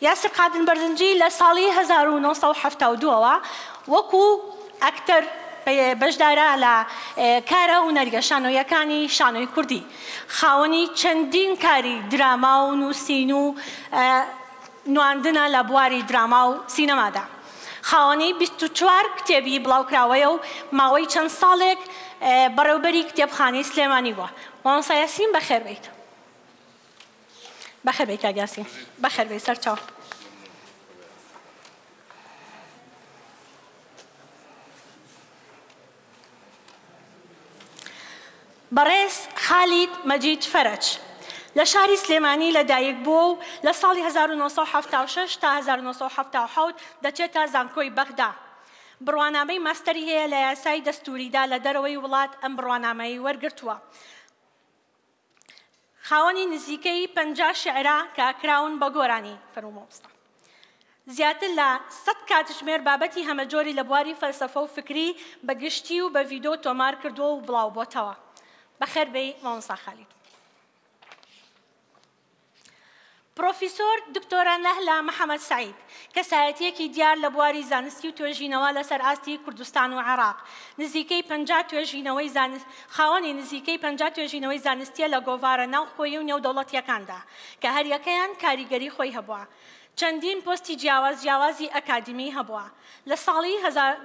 یاسر قادر بەرزنجی لە ساڵی 1972ەوە وەکو ئەکتەر بەشدارە لە کارە هونەریە شانۆیەکانی شانۆی کوردی خاوەنی چەندین کاری دراما و نووسین و نواندنە لە بواری دراما و سینەمادا خاوەنی 24 کتێبی بڵاوکراوەیە و ماوەی چەند ساڵێک بەڕێوەبەری کتێبخانەی سلێمانی بووە مامۆستا یاسین بەخێر بیت بەخێر بیت کاک یاسین بەخێر بیت سەرچاو بەڕێز خالید مەجید فەرەج لە شاری سلێمانی لەدایک بووە و لە ساڵی 1976 تا 1970 دەچێتە زانکۆی بەغدا بڕوانامەی ماستەری هەیە لە یاسای دەستوریدا لە دەرەوەی وڵات ئەم بڕوانامەی وەرگرتووە خاوەنی نزیکەی 50 شێعرا کە ئەکراون بە گۆرانی فەرموو مامۆستا زیاتر لە 100 کاتژمێر بابەتی هەمەجۆری لە بواری فەلسەفە و فکری بە گشتی و بە ڤیدۆ تۆمار کردووە و بڵاو بۆتەوە بەخێر بێی مامۆستا خالید پرۆفیسۆر دکتۆرە نەهلا محەممەد سعید کەسایەتیەکی دیار لە بواری زانستی و توێژینەوە لەسەر ئاستی کوردستان و عێراق نزیکەی 50 توێژینەوەی خاوەنی نزیکەی 50 توێژینەوەی زانستیە لە گۆڤارە ناوخۆیی و نێودەوڵەتیەکاندا کە هەر یەکەیان کاریگەری خۆی هەبووە چەندین پۆستی جیاوازی ئەکادمی هەبووە لە ساڵی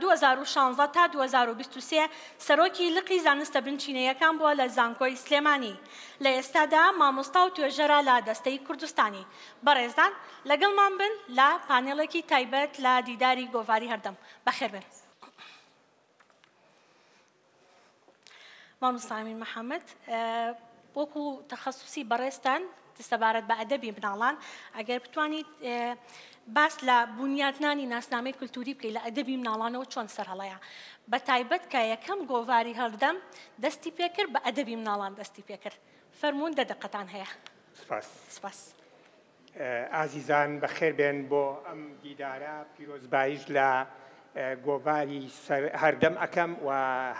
2016 تا 2023 سەرۆکی لقی زانستە بنچینەیەکان بووە لە زانکۆی سلێمانی لە ئێستادا مامۆستا و توێژەرە لە دەستەی کوردستانی بەڕێزان لەگەڵمان بن لە پانێڵێکی تایبەت لە دیداری گۆڤاری هەردەم بەخێر بن مامۆستا ئەمین محەممەد وەکو تەخەسوسی بەڕێستان دەستەبارەت بە ئەدەبی مناڵان ئەگەر بتوانیت باس لە بنیاتنانی ناسنامەی کولتوری بکەیت لە ئەدەبی مناڵانەوە چۆن سەرهەڵەیە بە تایبەت کە یەکەم گۆڤاری هەڵدەم دەستی پێکرد بە ئەدەبی مناڵان دەستی پێکرد فەرموون دەدەقەتان هەیە سپاس ئازیزان بەخێر بێن بۆ ئەم دیدارە پیرۆزبایش لە گۆڤاری هەردەم ئەەکەم و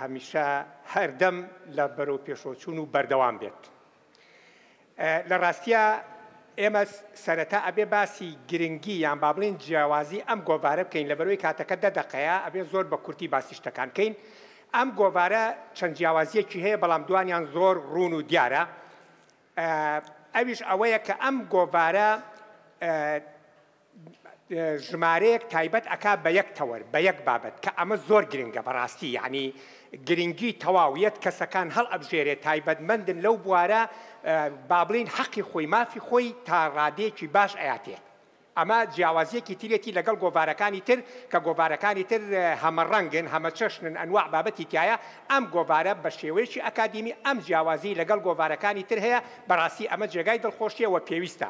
هەمیشە هەردەم لە بەرەو پێشۆچوون و بەردەوام بێت لە ڕاستیە ئێمە سەرەتا ئەبێ باسی گرنگی یان با بڵێن جیاوازی ئەم گۆڤارە بکەین لە بەرەوەی کاتەکە 10 دقەیە ئەبێ زۆر بە کورتی باسی شتەکان بکەین ئەم گۆڤارە چەند جیاوازیەکی هەیە بەڵام دوانیان زۆر ڕوون و دیارە ئەویش ئەوەیە کە ئەم گۆڤارە ژمارەیەک تایبەت ئەکا بە یەک تەوەر بە یەک بابەت کە ئەمە زۆر گرنگە بەڕاستی یعنی گرنگی تەواویەت کەسەکان هەڵ ئەبژێرێت تایبەتمەندن لەو بوارە با بڵین حەقی خۆی مافی خۆی تا ڕادەیەکی باش ئەیاتێ ئەمە جیاوازیەکی ترێتی لەگەڵ گۆڤارەکانی تر کە گۆڤارەکانی تر هەمە ڕەنگن هەمە چەشنن ئەنواع بابەتی تایە ئەم گۆڤارە بە شێوەیەکی ئەکادیمی ئەم جیاوازی لەگەڵ گۆڤارەکانی تر هەیە بەڕاستی ئەمە جێگای دڵخۆشیەوە پێویستە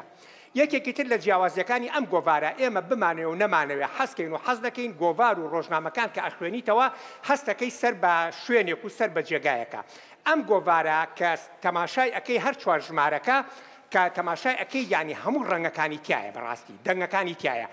یەکێکی تر لە جیاوازیەکانی ئەم گۆڤارە ئێمە بمانەوە و نەمانەوێ حەزکەین و حەز دەکەین گۆڤار و ڕۆژنامەکان کە ئەخوێنیتەوە هەستەکەی سەر بە شوێنێک و سەر بە جێگایەکە ئەم گۆڤارە کە تەماشای ئەەکەی هەر چوار ژمارەکە کە تەماشای ئەەکەی یانی هەموو ڕەنگەکانی تایە بەڕاستی دەنگەکانی تایە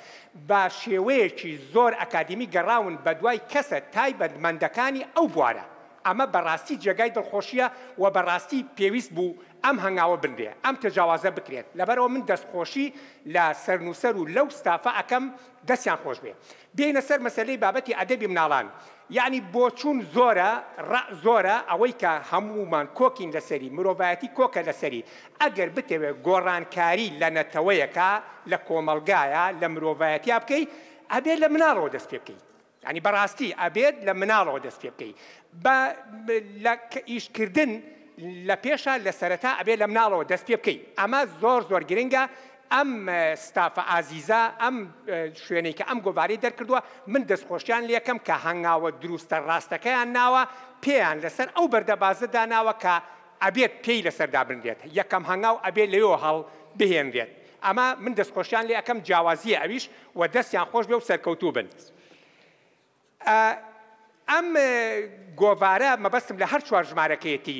بە شێوەیەکی زۆر ئەکادیمی گەڕاون بە دوای کەسە تایبەتمەندەکانی ئەو بوارە ئەمە بەڕاستی جێگای دڵخۆشیە و بەڕاستی پێویست بوو ئەم هەنگاوە بنرێ ئەم تەجاوازە بکرێت لەبەرەوە من دەستخۆشی لە سەرنووسەر و لەو ستافە ئەەکەم دەستیان خۆش بێ بێنە سەر مەسەلەی بابەتی ئەدەبی مناڵان یعنی بۆچوون زۆرە ئەوەی کە هەمومان کۆکین لەسەری مرۆڤایەتی کۆکە لەسەری ئەگەر بتەوێت گۆڕانکاری لە نەتەوەیەکە لە کۆمەلگایە لە مرۆڤایەتیا بکەیت ئەبێت لە مناڵەوە دەست پێ بکەیت ینی بەڕاستی ئەبێت لە مناڵەوە دەست پێ بکەیت بە ئیشکردن لە پێشە لە سەرەتا ئەبێ لە مناڵەوە دەست پێ بکەیت ئەمە زۆر گرنگە ئەم ستافە ئازیزە ئەم شوێنەی کە ئەم گۆڤارەی دەرکردووە من دەستخۆشیان لێکم کە هەنگاوە دروستە ڕاستەکەیان ناوە پێیان لەسەر ئەو بەردەبازەدا ناوە کە ئەبێت پێی لەسەردا بنرێت یەکەم هەنگاو ئەبێت لەوێ هەڵ بهێنرێت ئەمە من دەستخۆشیان لێ ئەەکەم جیاوازیە ئەویش و دەستیان خۆش بێ و سەرکەوتوو بن ئەم گۆڤارە مەبەستم لە هەر چوار ژمارەکەیەتی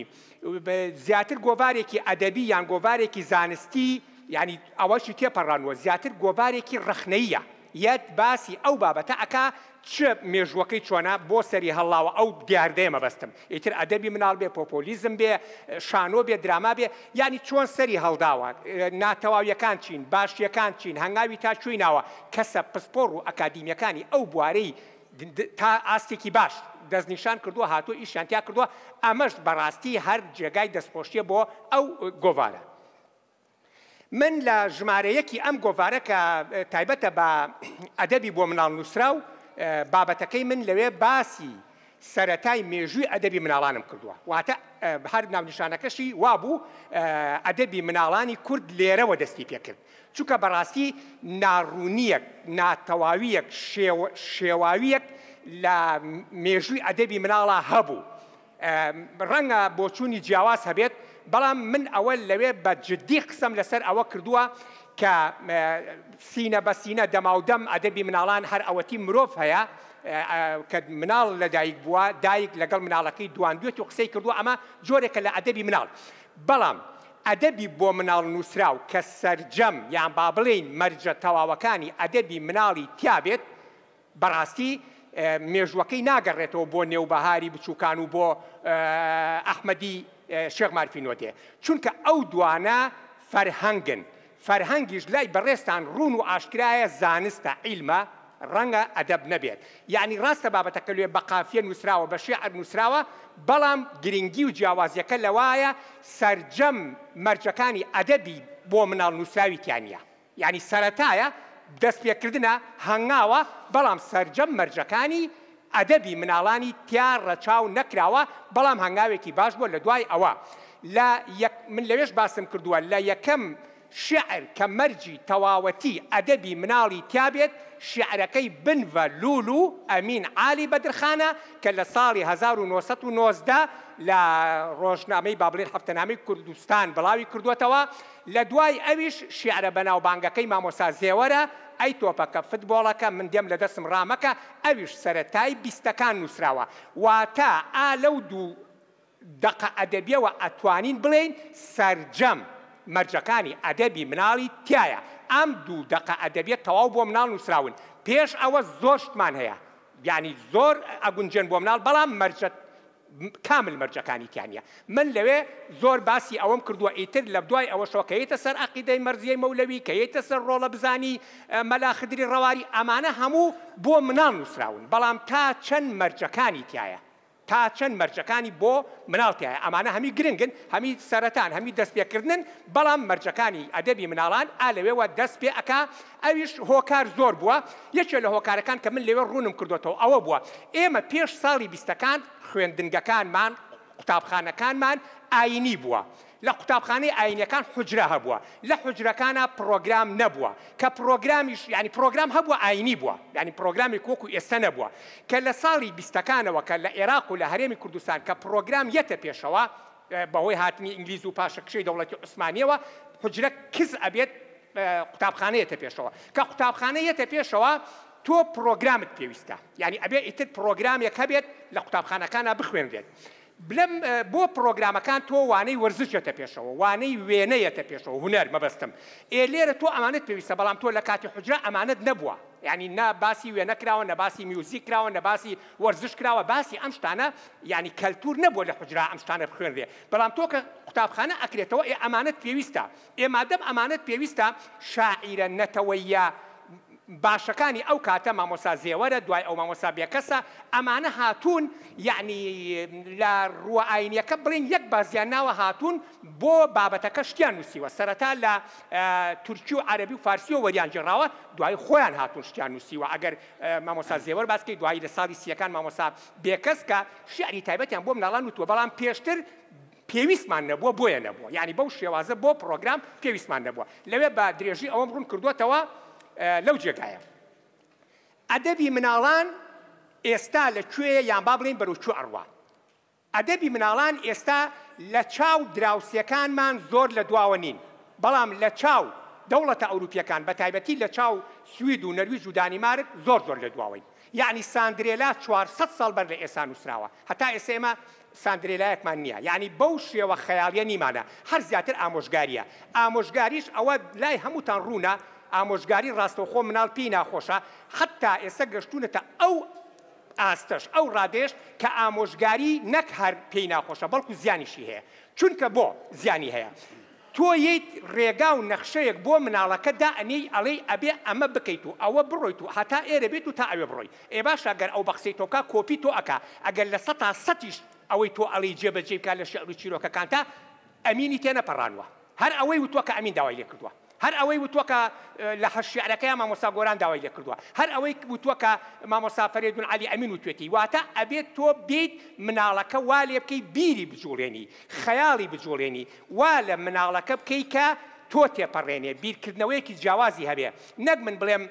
زیاتر گۆڤارێکی ئەدەبی یان گۆڤارێکی زانستی یعنی ئەوەشی تێپەڕانوە زیاتر گۆڤارێکی ڕەخنەیە یەت باسی ئەو بابەتە ئەکا چ مێژوەکەی چۆنە بۆ سەری هەڵاوە ئەو دیاردەیە مەبەستم ئیتر ئەدەبی مناڵ بێ پۆپۆلیزم بێ شانۆ بێ دراما بێ ینی چۆن سەری هەڵداوە ناتەواویەکان چین باشیەکان چین هەنگاوی تا چویناوە کەسە پسپۆڕ و ئەکادیمیەکانی ئەو بوارەی تا ئاستێکی باش دەستنیشان کردووە هاتووە ئیشیانتیا کردووە ئەمەش بەڕاستی هەر جێگای دەستخۆشیە بۆ ئەو گۆڤارە من لە ژمارەیەکی ئەم گۆڤارە کە تایبەتە بە ئەدەبی بۆ مناڵ نووسراو بابەتەکەی من لەوێ باسی سەرەتای مێژووی ئەدەبی مناڵانم کردووە واتە هەر ناونیشانەکەشی وابوو ئەدەبی مناڵانی کورد لێرەوە دەستی پێکرد چونکە بەڕاستی ناڕوونیەک ناتەواویەک شێواویەک لە مێژووی ئەدەبی مناڵە هەبوو ڕەنگە بۆچوونی جیاواز هەبێت بەڵام من ئەوە لەوێ بە جددی قسەم لەسەر ئەوە کردووە کە سینە بە سینە دەماودەم ئەدەبی مناڵان هەر ئەوەتی مرۆڤ هەیە کە مناڵ لەدایک بووە دایک لەگەڵ مناڵەکەی دواندوێت و قسەی کردووە ئەمە جۆرێکە لە ئەدەبی مناڵ بەڵام ئەدەبی بۆ مناڵ نووسراو کە سەرجەم یان با بڵێین مەرجە تەواوەکانی ئەدەبی مناڵی تیابێت بەڕاستی مێژوەکەی ناگەڕێتەوە بۆ نێوبەهاری بچووکان و بۆ ئەحمەدی شێخ مارفی نۆدێ چونکە ئەو دوانە فەرهەنگن فەرهەنگیش لای بەڕێستان ڕوون و ئاشکرایە زانستە عیلمە ڕەنگە ئەدەب نەبێت یعنی ڕاستە بابەتەکە لێ بە قافیە نووسراوە بە شێعر نووسراوە بەڵام گرنگی و جیاوازیەکە لەوایە سەرجەم مەرجەکانی ئەدەبی بۆ مناڵ نووسراویتیانە یعنی سەرەتایە دەستپێکردنە هەنگاوە بەڵام سەرجەم مەرجەکانی ئەدەبی مناڵانی تیا ڕەچاو نەکراوە بەڵام هەنگاوێکی باش بووە لە دوای ئەوە من لەوێش باسم کردووە لە یەکەم شعر کە مەرجی تەواوەتی ئەدەبی مناڵی تیابێت شعرەکەی بنڤە لولو ئەمین عالی بەدرخانە کە لە ساڵی 1990 لە ڕۆژنامەی با بڵێن هەفتەنامەی کوردستان بڵاوی کردووەتەوە لە دوای ئەویش شعرە بەناوبانگەکەی مامۆستا زێوەرە ئەی تۆپەکە فوتبۆڵەکە من دێم لە دەستم ڕامەکە ئەویش سەرەتای بیستەکان نووسراوە واتە لەو دوو دەقە ئەدەبیەوە ئەتوانین بڵێین سەرجەم مەرجەکانی ئەدەبی مناڵی تایە ئەم دوو دەقە ئەدەبیەت تەواو بۆ مناڵ نووسراون پێش ئەوە زۆر شتمان هەیە یعنی زۆر ئەگونجێن بۆ مناڵ بەڵام مەرجە کامل مەرجەکانی تیانە من لەوێ زۆر باسی ئەوەم کردووە ئیتر لە دوای ئەوەشەوە کە یێتە سەر عەقیدەی مەرزیەی مەولەوی کە یێتە سەر ڕۆڵە بزانی مەلا خدری ڕەواری ئەمانە هەموو بۆ مناڵ نووسراون بەڵام تا چەند مەرجەکانی تایە تا چەند مەرجەکانی بۆ مناڵتیایە ئەمانە هەمی گرنگن هەمی سەرەتان هەمی دەستپێکردن بەڵام مەرجەکانی ئەدەبی مناڵان لەوێوە دەست پێ ئەکا ئەویش هۆکار زۆر بووە یەکێک لە هۆکارەکان کە من لەوێ ڕوونم کردوێتەوە ئەوە بووە ئێمە پێش ساڵی بیستەکان خوێندنگەکانمان قوتابخانەکانمان ئاینی بووە لە قوتابخانەی ئاینیەکان حوجرە هەبووە لە حوجرەکانە پرۆگرام نەبووە کە پرۆگرامیش ینی پرۆگرام هەبووە ئاینی بووە ینی پرۆگرامی کۆکو ئێستا نەبووە کە لە ساڵی بیستەکانەوە کە لە عێراق و لە هەرێمی کوردستان کە پرۆگرام یەتە پێشەوە بەهۆی هاتنی ئینگلیز و پاشەکشەی دەوڵەتی عوسمانیەوە حوجرە کز ئەبێت قوتابخانەیەتە پێشەوە کە قوتابخانەیەتە پێشەوە تۆ پرۆگرامت پێویستە یعنی ئەبێ ئیتر پرۆگرامێک هەبێت لە قوتابخانەکانە بخوێنرێت بلەم بۆ پرۆگرامەکان تۆ وانەی وەرزشێتە پێشەوە وانەی وێنەیەتە پێشەوە هونەر مەبەستم لێرە تۆ ئەمانەت پێویستە بەڵام تۆ لە کاتی حوجرە ئەمانەت نەبووە یعنی نە باسی وێنە کراوە نە باسی میوزیک کراوە نە باسی وەرزش کراوە باسی ئەم شتانە یعنی کەلتور نەبووە لە حوجرا ئەم شتانە بخوێنرێ بەڵام تۆ کە قوتابخانە ئەکرێتەوە ئەمانەت پێویستە مادەم ئەمانەت پێویستە شاعیرە نەتەوەیە باشەکانی ئەو کاتە مامۆستا زێوەرە دوای ئەو مامۆستا بێکەسە ئەمانە هاتوون یعنی لە ڕووە ئاینیەکە بڵێن یەک بازیان ناوە هاتوون بۆ بابەتەکە شتیان نووسیوە سەرەتا لە تورکی و عەرەبی و فارسی و وەریان جێڕاوە دوای خۆیان هاتوون شتیان نووسیوە ئەگەر مامۆستا زێوەر باسکەی دوایی لە ساڵی سیەکان مامۆستا بێکەس کە شیعری تایبەتیان بۆ مناڵان وتووە بەڵام پێشتر پێویستمان نەبووە بۆیە نەبووە یعنی بەو شێوازە بۆ پرۆگرام پێویستمان نەبووە لەوێ بە درێژی ئەوەم ڕوون کردوێتەوە لەو جێگایە ئەدەبی مناڵان ئێستا لەکوێیە یان با بڵێن بەرەوچوو ئەڕوا ئەدەبی مناڵان ئێستا لە چاو دراوسەکانمان زۆر لە دواوە نین بەڵام لە چاو دەوڵەتە ئەوروپیەکان بە تایبەتی لە چاو سوید و نەرویج و دانیمارک زۆر لە دواوەین یعنی ساندرێلا 400 ساڵ بەر لە ئێستا نووسراوە هەتا ئێستا ئێمە ساندرێلایەکمان نییە یعنی بەو شێوە خەیاڵیە نیمانە هەر زیاتر ئامۆژگاریە ئامۆژگاریش ئەوە لای هەمووتان ڕوونە ئامۆژگاری ڕاستەوخۆ مناڵ پێی ناخۆشە حتا ئێستا گەشتونەتە ئەو ئاستەش ئەو ڕادێش کە ئامۆژگاری نەک هەر پێی ناخۆشە بەڵکو زیانیشی هەیە چونکە بۆ زیانی هەیە تۆ یەیت ڕێگا و نەخشەیەک بۆ مناڵەکە دائنی ئەڵێ ئەبێ ئەمە بکەیت و ئەوە بڕۆیت و هەتا ئێرە بێت و تا ئەوێ بڕۆی ئێ باش ئەگەر ئەو بەخسەی تۆکە کۆپی تۆ ئەکا ئەگەر لە 100 ئەوەی تۆ ئەڵی جێبەجێ بکات لە شێعر و چیرۆکەکان تا ئەمینی تێنەپەڕانوە هەر ئەوەی وتووە کە ئەمین داوای لێ کردووە هەر ئەوەی وتووە کە لە هەشیعرەکەیان مامۆستا گۆران داوای لێ کردووە هەر ئەوەی وتووە کە مامۆستا فەرێدون عەلی ئەمین وتوێتی واتە ئەبێت تۆ بێیت مناڵەکە وا لێ بکەی بیری بجوڵێنی خەیاڵی بجوڵێنی وا لە مناڵەکە بکەی کە تۆ تێپەڕێنێ بیرکردنەوەیەکی جیاوازی هەبێ نەک من بڵێم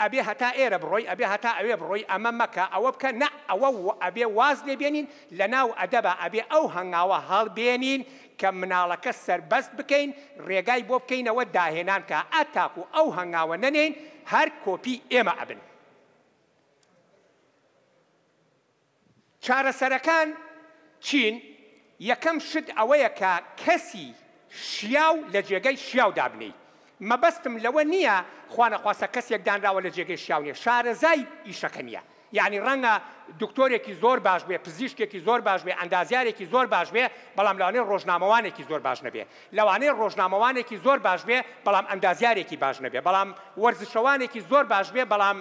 ئەبێ هەتا ئێرە بڕۆی ئەبێ هەتا ئەوێ بڕۆی ئەمە مەکە ئەوە بکە نە ئەوە ئەبێ واز لێ بێنین لە ناو ئەدەبە ئەبێ ئەو هەنگاوە هەڵبێنین کە مناڵەکە سەربەست بکەین ڕێگای بۆ بکەینەوە داهێنان کە ئەتاکو ئەو هەنگاوە نەنێن هەر کۆپی ئێمە ئەبن چارەسەرەکان چین یەکەم شت ئەوەیە کە کەسی شیاو لە جێگەی شیاو دابنەی مەبەستم لەوە نییە خوانەخواسە کەسێک دانراوە لە جێگەی شیاو نیە شارەزای ئیشەکە نییە یعنی ڕەنگە دکتۆرێکی زۆر باش بێ پزیشکێکی زۆر باش بێ ئەندازیارێکی زۆر باش بێ بەڵام لەوانەیە ڕۆژنامەوانێکی زۆر باش نەبێ لەوانەیە ڕۆژنامەوانێکی زۆر باش بێ بەڵام ئەندازیارێکی باش نەبێ بەڵام وەرزشەوانێکی زۆر باش بێ بەڵام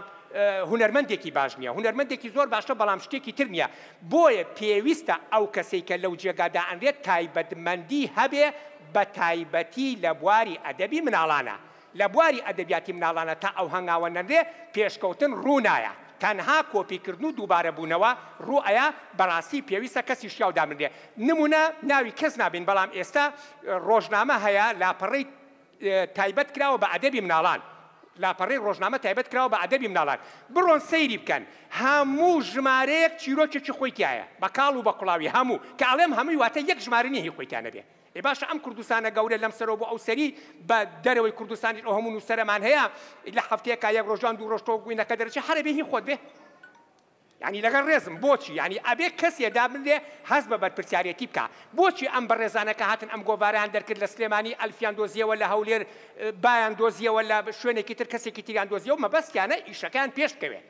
هونەرمەندێکی باش نییە هونەرمەندێکی زۆر باشە بەڵام شتێکی تر نییە بۆیە پێویستە ئەو کەسێک کە لەو جێگادا ئەنرێت تایبەتمەندی هەبێ بە تایبەتی لە بواری ئەدەبی مناڵانە لە بواری ئەدەبیاتی مناڵانە تا ئەو هەنگاوە نەنرێ پێشکەوتن ڕوونایە تەنها کۆپیکردن و دووبارە بوونەوە ڕوئەیە بەڕاستی پێویستە کەسی شیاو دامنرێ نمونە ناوی کەس نابین بەڵام ئێستا ڕۆژنامە هەیە لاپەڕەی تایبەت کراوە بە ئەدەبی مناڵان لاپەڕەی ڕۆژنامە تایبەت کراوە بە ئەدەبی مناڵان بڕۆن سەیری بکەن هەموو ژمارەیەک چیرۆکێکی خۆیتیایە بە کاڵ و بە قوڵاوی هەموو کە ئەڵێم هەمووی واتە یەک ژمارە نیە هی خۆیتیانە بێ ئێ باشە ئەم کوردستانە گەورە لەم سەرەوە بۆ ئەو سەری بە دەرەوەی کوردستانی ئەو هەموو نووسەرەمان هەیە لە هەفتەیەکە یەک ڕۆژان دوو ڕۆژ تۆ گوینەکە دەرەچێ هەرە بێ هی خۆت بێ یعنی لەگەڵ ڕێزم بۆچی یعنی ئەبێ کەسێ دابنێ هەست بە بەرپرسیارەتی بکە بۆچی ئەم بەڕێزانەکە هاتن ئەم گۆڤارەیان دەرکرد لە سلێمانی ئەلفیان دۆزیەوە لە هەولێر بایان دۆزیەوە لە شوێنێکی تر کەسێکی تریان دۆزیەوە مەبەستیانە ئیشەکەیان پێش بکەوێ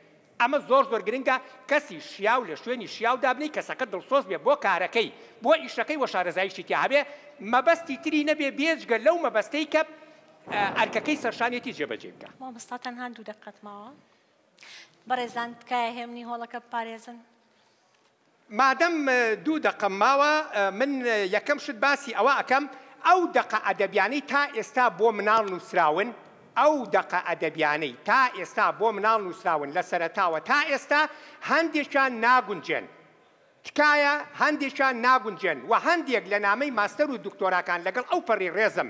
ئەمە زۆر گرنگە کەسی شیاو لە شوێنی شیاو دابنی کەسەکە دڵسۆز بێ بۆ کارەکەی بۆ ئیشەکەی وە شارەزاییشی تیا هەبێ مەبەستی تری نەبێ بێجگە لەو مەبەستەی کە ئەرکەکەی سەرشانێتی جێبەجێ بکە مامۆستا تەنها دوو دەقەت ماوە بەڕێزان تکایە هێمنی هۆڵەکە بپارێزن مادەم دوو دەقەم ماوە من یەکەم شت باسی ئەوە ئەەکەم ئەو دەقە ئەدەبیانەی تا ئێستا بۆ مناڵ نووسراون ئەو دەقە ئەدەبیانەی تا ئێستا بۆ مناڵ نووسراون لە سەرەتاوە تا ئێستا هەندێکیان ناگونجێن تکایە هەندێکیان ناگونجێن و هەندێک لە نامەی ماستەر و دکتۆراکان لەگەڵ ئەو پەڕی ڕێزم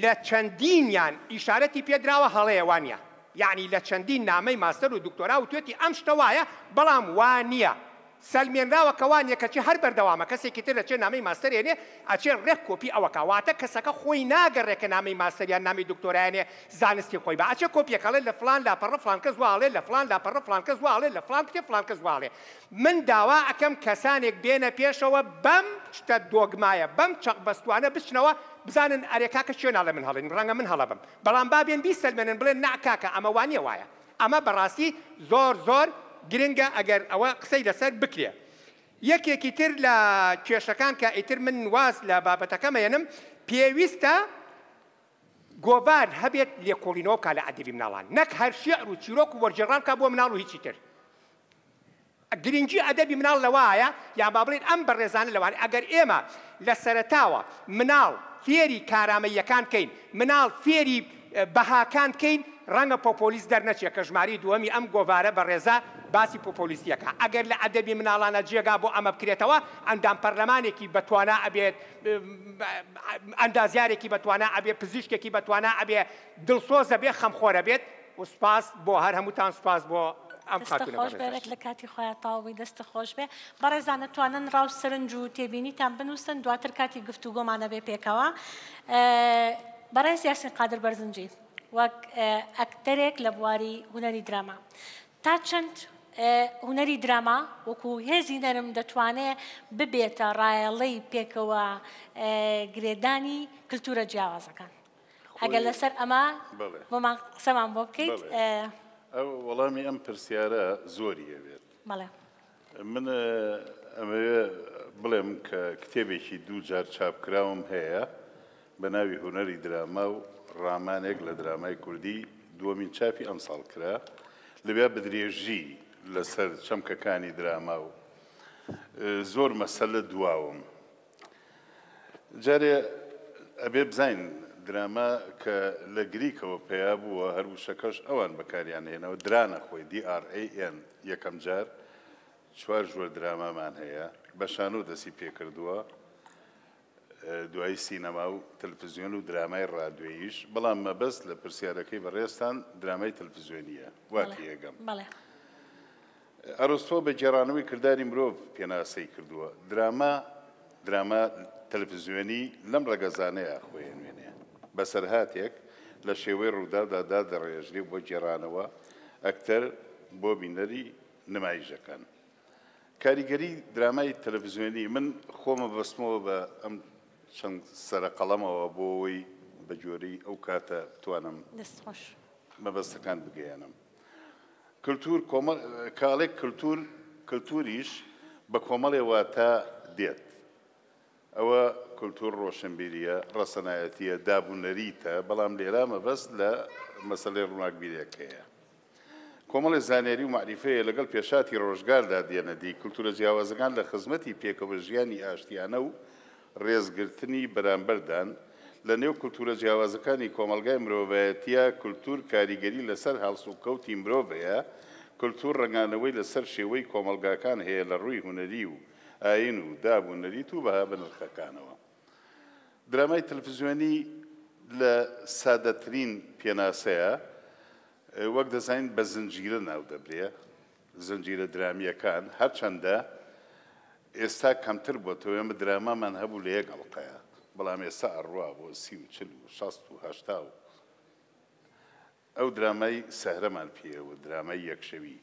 لە چەندینیان ئیشارەتی پێدراوە هەڵەیەوانە یعنی لە چەندین نامەی ماستەر و دکتۆرا و توێتی ئەم شتە وایە بەڵام وانە سەلمێنراوە کەوانە کەچی هەر بەردەوامە کەسێکی تر دەچێت نامەی ماستەرێنێ ئەچێ ڕێک کۆپی ئەوە کەواتە کەسەکە خۆی ناگەڕێکە نامەی ماستەریان نامی دکتۆرایانێ زانستی خۆی بە ئەچێ کۆپیەکەڵێ لە فلان لاپەڕە فلان کەس واڵێ لە فلان لاپەڕە فلان کەس واڵێ لە فلان کتێب فلان کەس واڵێ من داوا ئەکەم کەسانێک بێنە پێشەوە بەم شتە دۆگمایە بەم چەق بەستوانە بچنەوە بزانن ئەرێکاکە شوێنە من هەڵێن ڕەنگە من هەڵەبم بەڵام بابێن بیسەلمێنن بڵێن ناکاکە ئەمە وانە وایە ئەمە بەڕاستی زۆر گرنگە ئەگەر ئەوە قسەی لەسەر بکرێ یەکێکی تر لە کێشەکان کە ئیتر من واز لە بابەتەکەمەێنم پێویستە گۆڤار هەبێت لێکۆڵینەوە کا لە ئەدەبی مناڵان نەک هەر شێعر و چیرۆک و وەرجێڕان کا بۆ مناڵ و هیچی تر گرنگی ئەدەبی مناڵ لەوایە یان با بڵێن ئەم بەڕێزانە لەوانە ئەگەر ئێمە لە سەرەتاوە مناڵ فێری کارامەیەکان کەین مناڵ فێری بەهاکان کەین ڕەنگە پۆپۆلیس دەرنەچێت کە ژماری دووەمی ئەم گۆڤارە بە ڕێزە باسی پۆپۆلیسیەکە ئەگەر لە ئەدەبی مناڵانە جێگا بۆ ئەمە بکرێتەوە ئەندام پەرلەمانێکی بەتوانە ئەبێت ئەندازیارێکی بەتوانە ئەبێ پزیشکێکی بەتوانە ئەبێ دڵسۆزە بێ خەمخۆرە بێت و سپاس بۆ هەر هەمووتان سپاس بۆ ئەم خۆش بێت لە کاتی خۆیان تاوی دەستە خۆش بێ بەڕێزان نتوانن ڕاو سرنج و تێبینیتان بنووسن دواتر کاتی گفتوگۆمانە بێ پێکەوە بەڕێز یاسین قادر بەرزنجی وەک ئەکتەرێک لە بواری هونەری دراما تا چەند هونەری دراما وەکو هێزی نەرم دەتوانێت ببێتە ڕایەڵەی پێکەوە گرێدانی کلتورە جیاوازەکان ئەگەر لەسەر ئەمە بۆمان قسەمان بۆ بکەیت ئەو وەڵامی ئەم پرسیارە زۆریە بێت من ئەمەوێ بڵێم کە کتێبێکی دوو جار چاپکراوم هەیە بە ناوی هونەری دراما و ڕامانێک لە درامای کوردی دووەمین چاپی ئەم ساڵ کرا لەبێ بدرێژی لەسەر چەمکەکانی دراما و زۆر مەسەلە دواوم جارێ ئەبێ بزین دراما کە لە گریکەوە پێیا بووە هەروشەکەش ئەوان بەکاریان هێنەوە درانە خۆی DRAN یەکەم جار چوار ژوەر درامامان هەیە بەشان و دەستی پێکردووە دوای سینەما و تەلڤیزیۆن و درامای ڕادیۆییش بەڵام مەبەست لە پرسیارەکەی بەڕێستان درامای تەلڤیزیۆنیە واتی یەگەم ئەرۆستۆ بە گێڕانەوەی کردداری مرۆڤ پێناسەی کردووە دراما تەلڤیزیۆنی لەم ڕەگەزانەیە خۆی نوێنێ بەسەرهاتێک لە شێوەی ڕووداودا دەڕێژری بۆ گێڕانەوە ئەکتەر بۆ بینەری نمایشەکان کاریگەری درامای تەلڤیزیۆنی من خۆمە بەستمەوە بە ئەم چەند سەرقەڵەمەوە بۆەوەی بە جۆری ئەو کاتە بتوانم مەبەستەکان بگەیانم کللتور کاڵێک کللتوریش بە کۆمەڵێ تا دێت ئەوە کللتور ڕۆشنبیریە ڕەسەنایەتیە دابوونەریتە بەڵام لێرا مەبەست لە مەسەلەی ڕووناکبیرێکەیە کۆمەڵی زانێری و معریفەیە لەگەڵ پێشاتی ڕۆژگاردا دێنەدی کللتورە جیاوازەکان لە خزمەتی پێکەوە ژیانی ئاشتیانە و ڕێزگرتنی بەرامبەردان لە نێو کللتورە جیاوازەکانی کۆمەلگای مرۆڤایەتیە کللتور کاریگەری لەسەر هەڵسوکەوتی مرۆڤەیە کللتور ڕنگانەوەی لەسەر شێوەی کۆمەلگاکان هەیە لە ڕووی هونەری و ئاین و دابوونەریت و بەها بنرخەکانەوە درامای تەلڤیزیۆنی لە سادەترین پێناسەیە وەک دەزانین بە زنجیرە ناو دەبرێ زنجیرە درامیەکان هەرچەندە ئێستا کەمتر بۆتەوە ئێمە درامامان هەبوو لە یەک ئەڵقەیە بەڵام ئێستا ئەڕوا بۆ 30 و 40 و 60 و 80 و ئەو درامای سەهرەمان پێوە درامای یەکشەوی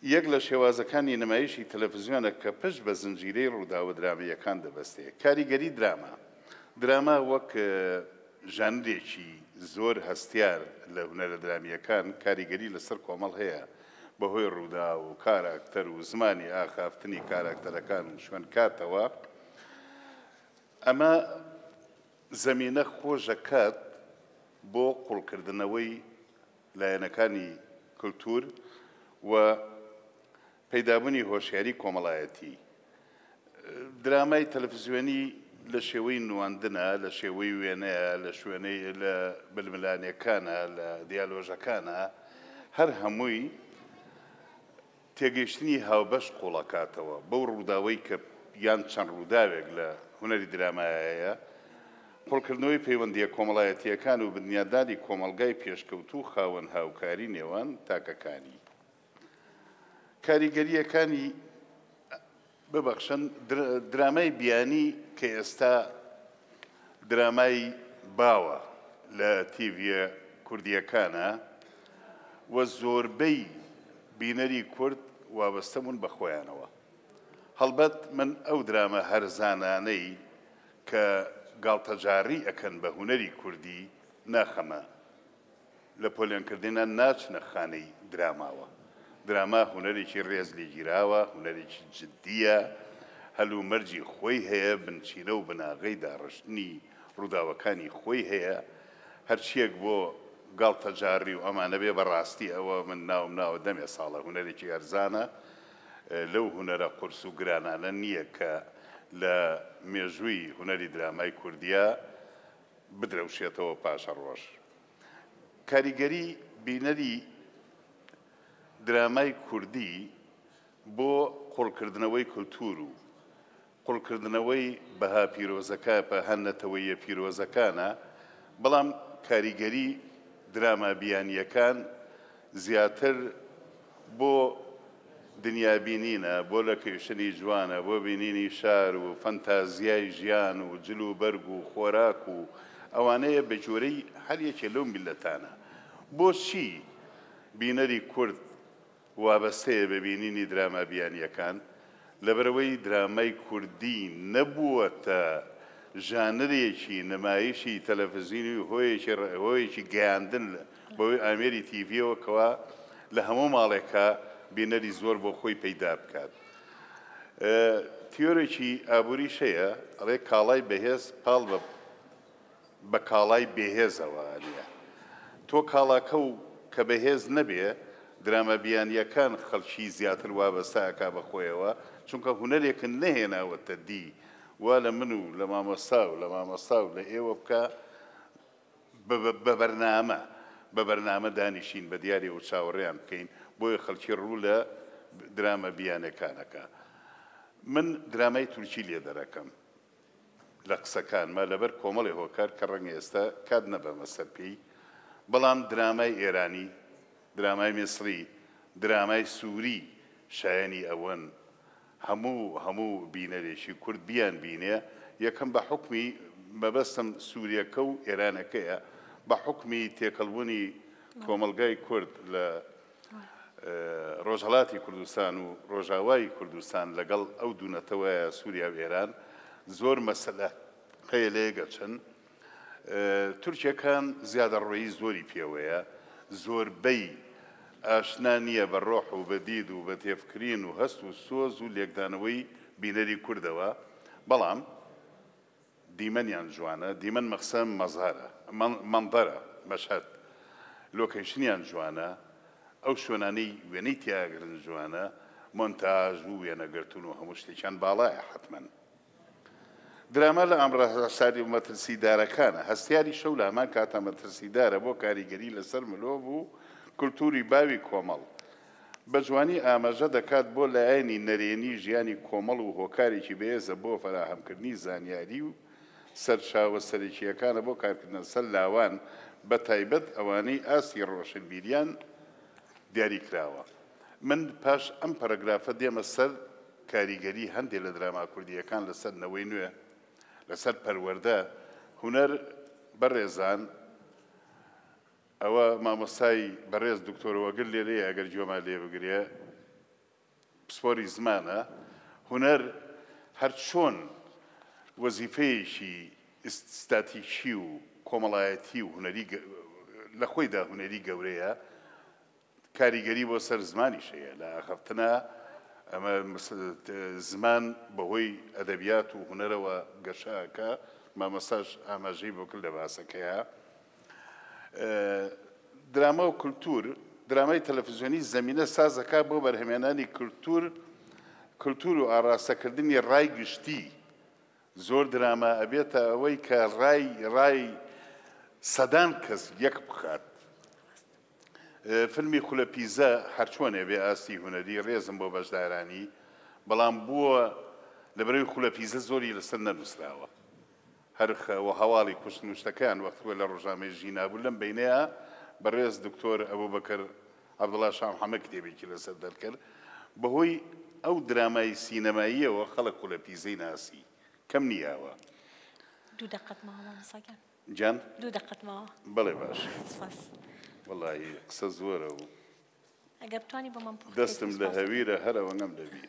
یەک لە شێوازەکانی نمایشی تەلەڤیزیۆنە کە پشت بە زنجیرەی ڕووداوە درامیەکان دەبەستێ کاریگەری دراما وەک ژانرێکی زۆر هەستیار لە هونەرە درامیەکان کاریگەری لەسەر کۆمەڵ هەیە بەهۆی ڕوودا و کاراکتەر و زمانی ئاخافتنی کاراکتەرەکان و شوێن کاتەوە ئەمە زەمینە خۆشەکات بۆ قوڵکردنەوەی لایەنەکانی کللتور و پەیدابوونی هۆشیاری کۆمەڵایەتی درامای تەلڤیزیۆنی لە شێوەی نواندنە لە شێوەی وێنەیە لە شوێنەی لە بلملانیەکانە لە دیالۆژەکانە هەر هەمووی تێگەیشتنی هاوبەش قوڵەکاتەوە بەو ڕووداوەی کە یان چەند ڕووداوێک لە هونەری درامایەیە قوڵکردنەوەی پەیوەندیە کۆمەڵایەتیەکان و بنیادانی کۆمەلگای پێشکەوتوو خاوەن هاوکاری نێوان تاکەکانی کاریگەریەکانی ببەخشن درامای بیانی کە ئێستا درامای باوە لە تیڤە کوردیەکانە و زۆربەی بینەری کورد وابەستەمون بە خۆیانەوە هەڵبەت من ئەو درامە هەرزانانەی کە گاڵتەجاری ئەکەن بە هونەری کوردی ناخەمە لە پۆلیۆنکردنە ناچنە خانەی دراماوە دراما هونەرێکی ڕێز لێگیراوە هونەرێکی جددیە هەلو مەرجی خۆی هەیە بنچینە و بناغەی داڕشتنی ڕووداوەکانی خۆی هەیە هەرچیەک بۆ گاڵتەجاری و ئەمانە بێ بەڕاستی ئەوە من ناوم ناوە دەمێ ساڵە هونەرێکی ئەرزانە لەو هونەرە قورس و گرانانە نییە کە لە مێژووی هونەری درامای کوردیە بدرەوشێتەوە پاشە ڕۆژ کاریگەری بینەری درامای کوردی بۆ قوڵکردنەوەی کولتور و قوڵکردنەوەی بەها پیرۆزەکە بە هەنەتەوەیە پیرۆزەکانە بەڵام کاریگەری درامابیانیەکان زیاتر بۆ دنیابینینە بۆ لە کێشنی جوانە بۆ بینینی شار و فەنتازیای ژیان و جل و بەرگ و خۆراک و ئەوانەیە بە جۆرەی هەر یەکێ لەو میلەتانە بۆچی بینەری کورد وابەستەیە بە بینینی درامابیانیەکان لەبەرەوەی درامای کوردی نەبووەتە ژانرێکی نمایشی تەلەڤیزیونی و هۆیەکی گەیاندن بەوەی ئامێری تیڤیەوە کەوا لە هەموو ماڵێکە بینەری زۆر بۆ خۆی پەیدا بکات. تیۆرێکی ئابووری شەیە ئەڵێ کاڵای بەهێز پاڵ بە کاڵای بێهێزەوە نیە. تۆ کاڵاکە و کە بەهێز نەبێ درامەبیانیەکان خەڵکی زیاتر وابەستەکە بەخۆیەوە چونکە هونەرێکن نەهێناوەتە دی وا لە من و لە مامۆستا و لە ئێوە بکە بە بەرنامە دانیشین بە دیارێ و چاوەڕێیان بکەین بۆیە خەڵکی ڕوو لە درامە بیانەکانەکە. من درامای تورکی لێ دەرەکەم لە قسەکانمە لەبەر کۆمەڵی هۆکار کە ڕەنگە ئێستا کات نەبەمە سەر پێی، بەڵام درامای ئێرانی، درامای میسری، درامای سووری شایەنی ئەوەن هەموو بینەرێکی کورد بیان بینێ. یەکەم بە حکمی مەبەستم سووریەکە و ئێرانەکەیە بە حکمی تێکەڵبوونی کۆمەلگای کورد لە ڕۆژهەڵاتی کوردستان و ڕۆژاوای کوردستان لەگەڵ ئەو دوونەتەوەیە سووریا و ئێران زۆر مەسەلە هەیە لێگەچن. تورکیەکان زیادەڕۆیی زۆری پێوەیە، زۆربەی ئاشنا نییە بە ڕۆح و بە دید و بە تێفکرین و هەست و سۆز و لێکدانەوەی بینەری کوردەوە، بەڵام دیمەنیان جوانە. دیمەن مەقسەم مەزارە مەنظەرە مەشهەد، لۆکیشنیان جوانە، ئەو شوێنانەی وێنەی تیاگرن جوانە، مۆنتاژ و وێنەگرتون و هەموو شتێکیان باڵایە حتمەن. دراما لە ئەمڕۆساری مەترسیدارەکانە، هەستیاری شەو لە هەمان کاتە مەترسیدارە بۆ کاریگەری لەسەر مرۆڤ و کولتوری باوی کۆمەڵ. بە جوانی ئاماژە دەکات بۆ لایەنی نەرێنی ژیانی کۆمەڵ و هۆکارێکی بەهێزە بۆ فەراهەمکردنی زانیاری و سەرچاوە سەرەکیەکانە بۆ کارکردن سەر لاوان بە تایبەت ئەوانەی ئاسی ڕۆشنبیریان دیاری کراوە. من پاش ئەم پەرەگرافە دێمە سەر کاریگەری هەندێک لە دراما کوردیەکان لەسەر نەوەی نوێ، لەسەر پەروەردە هونەر بەڕێزان. ئەوە مامۆستای بەڕێز دکتۆرەوەگەر لێرەیە ئەگەر جۆما لێ بگرێ پسپۆری زمانە. هونەر هەر چۆن وەزیفەیەکی ئستاتیکی و کۆمەڵایەتی و هونەری لە خۆیدا هونەری گەورەیە، کاریگەری بۆ سەر زمانیشەیە لە ئاخەفتنە ئەمە زمان بەهۆی ئەدەبیات و هونەرەوە گەشاکە. مامۆستاش ئاماژەی بۆ کرد لە باسەکەیە. دراما و کولتور، درامای تەلەڤیزیۆنی زەمینە سازەکە بۆ بەرهەمێنانی کولتور و ئاراستەکردنی ڕای گشتی. زۆر دراما ئەبێتە ئەوەی کە ڕای سەدان کەس یەک بخات. فیلمی خولەپیزە هەرچۆنێ بێ ئاستی هونەری ڕێزم بۆ بەشدارانی، بەڵام بووە لەبەرەوەی خولەپیزە زۆری لەسەر نەنووسراوە. هەرخەوە هەواڵی کوشتن و شتەکان وەختوە لە ڕۆژنامەی ژینابوو لەم بینەیە بەڕێز دکتۆر ئەبوبەکر عەبدوڵڵا شاه محەممەد کتێبێکی لەسەر دەرکرد. بەهۆی ئەو درامای سینەماییەوە خەڵک خولەپیزەی ناسی کەم نییاوە. دوو دەقەت ماوە ساگەن جان دوو دەقەت ماوە. بەڵێ باش. وەڵاهی قسە زۆرە و ئەگەر بتوانی بۆ من دەستم لە هەویرە هەرەوەنگەم لەبی.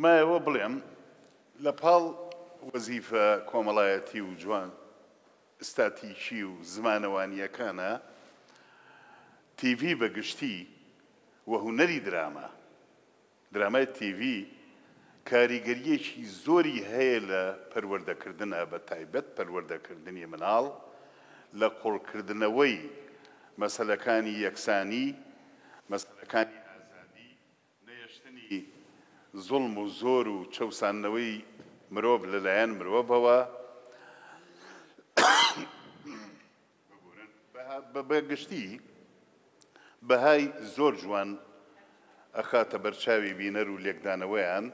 مایەوە بڵێم لە پاڵ وەزیفە کۆمەڵایەتی و جوان ئستاتیکی و زمانەوانیەکانە تیڤی بەگشتی و هونەری درامای تیڤی کاریگەریەکی زۆری هەیە لە پەروەردەکردنە، بە تایبەت پەروەردەکردنی مناڵ لە قوڵکردنەوەی مەسەلەکانی یەکسانی، مەسەلەکانی ئازادی، نەیەشتنی زوڵم و زۆر و چەوسانەوەی مرۆڤ لەلایەن مرۆڤەوە بەگشتی بەهای زۆر جوان ئەخاتە بەرچاوی بینەر و لێکدانەوەیان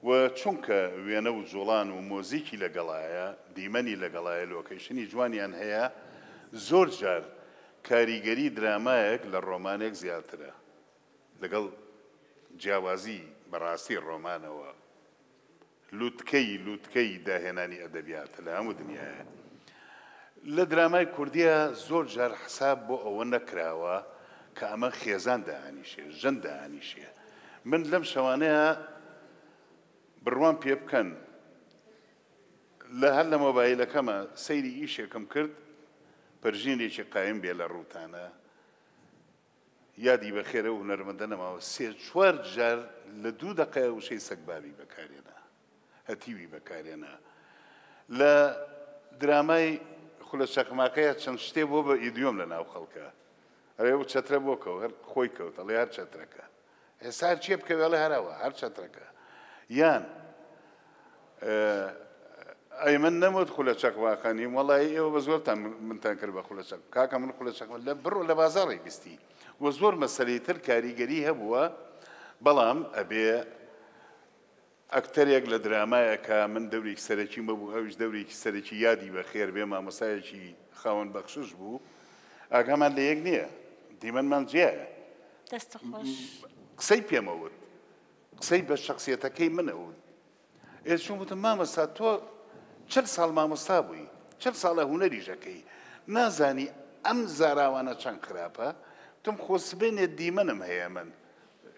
و چونکە وێنە و جوڵان و مۆزیکی لەگەڵایە دیمەنی لەگەڵایە لۆکەیشنی جوانیان هەیە زۆر جار کاریگەری درامایەک لە ڕۆمانێک زیاترە لەگەڵ جیاوازی بەڕاستی ڕۆمانەوە لووتکەی داهێنانی ئەدەبیاتە لە هەموو دنیاە لە درامای کوردیە زۆر جار حساب بۆ ئەوە نەکراوە کە ئەمە خێزان داهانیشێ ژەن داهانیشێ من لەم شەوانەیە بڕوان پێ بکەن لە هەر لە مۆبایلەکەمە سەیری ئیشێکم کرد پەرژینێکی قایم بێ لە ڕووتانە یادی بەخێرە و هونەرمەندە نەماوە سێ چوار جار لە 2 دقەیە وشەی سەگبابی بەکارێنە هەتیوی بەکارێنە لە درامای خولە چەقماقەیە چەند شتێ بۆ بە ئیدیۆم لە ناو خەڵکە ئەرێ و چەترە بۆ کەوت هەر خۆی کەوت ئەڵێ هەر چەترەکە ئێستا هەر چێ بکەوێڵێ هەراوە هەر چەترەکە یان ئەی من نەموت خولە چەقماقەنیم وەڵی ئێوە بە زۆرتان منتان کرد بە خولە چەق کاکە من خولە چەقمە لە بڕۆ لە بازاڕی بیستی و زۆر مەسەلەی تر کاریگەری هەبووە بەڵام ئەبێ ئەکتەرێک لە درامایەکە من دەورێکی سەرەکی مەبوو ئەویش دەورێکی سەرەکی یادی بەخێر بێ مامۆسایەکی خاوەن بەخشش بوو ئاگامان لە یەک نییە دیمەنمان جیایە قسەی پێمەوت قسەی بە شخصیەتەکەی منەوت ئێچوون وتم مامۆستا تۆ 40 ساڵ مامۆستا بووی 40 ساڵە هونەریژەکەی نازانی ئەم زاراوانە چەند خراپە تم خۆسبێنێ دیمەنم هەیە من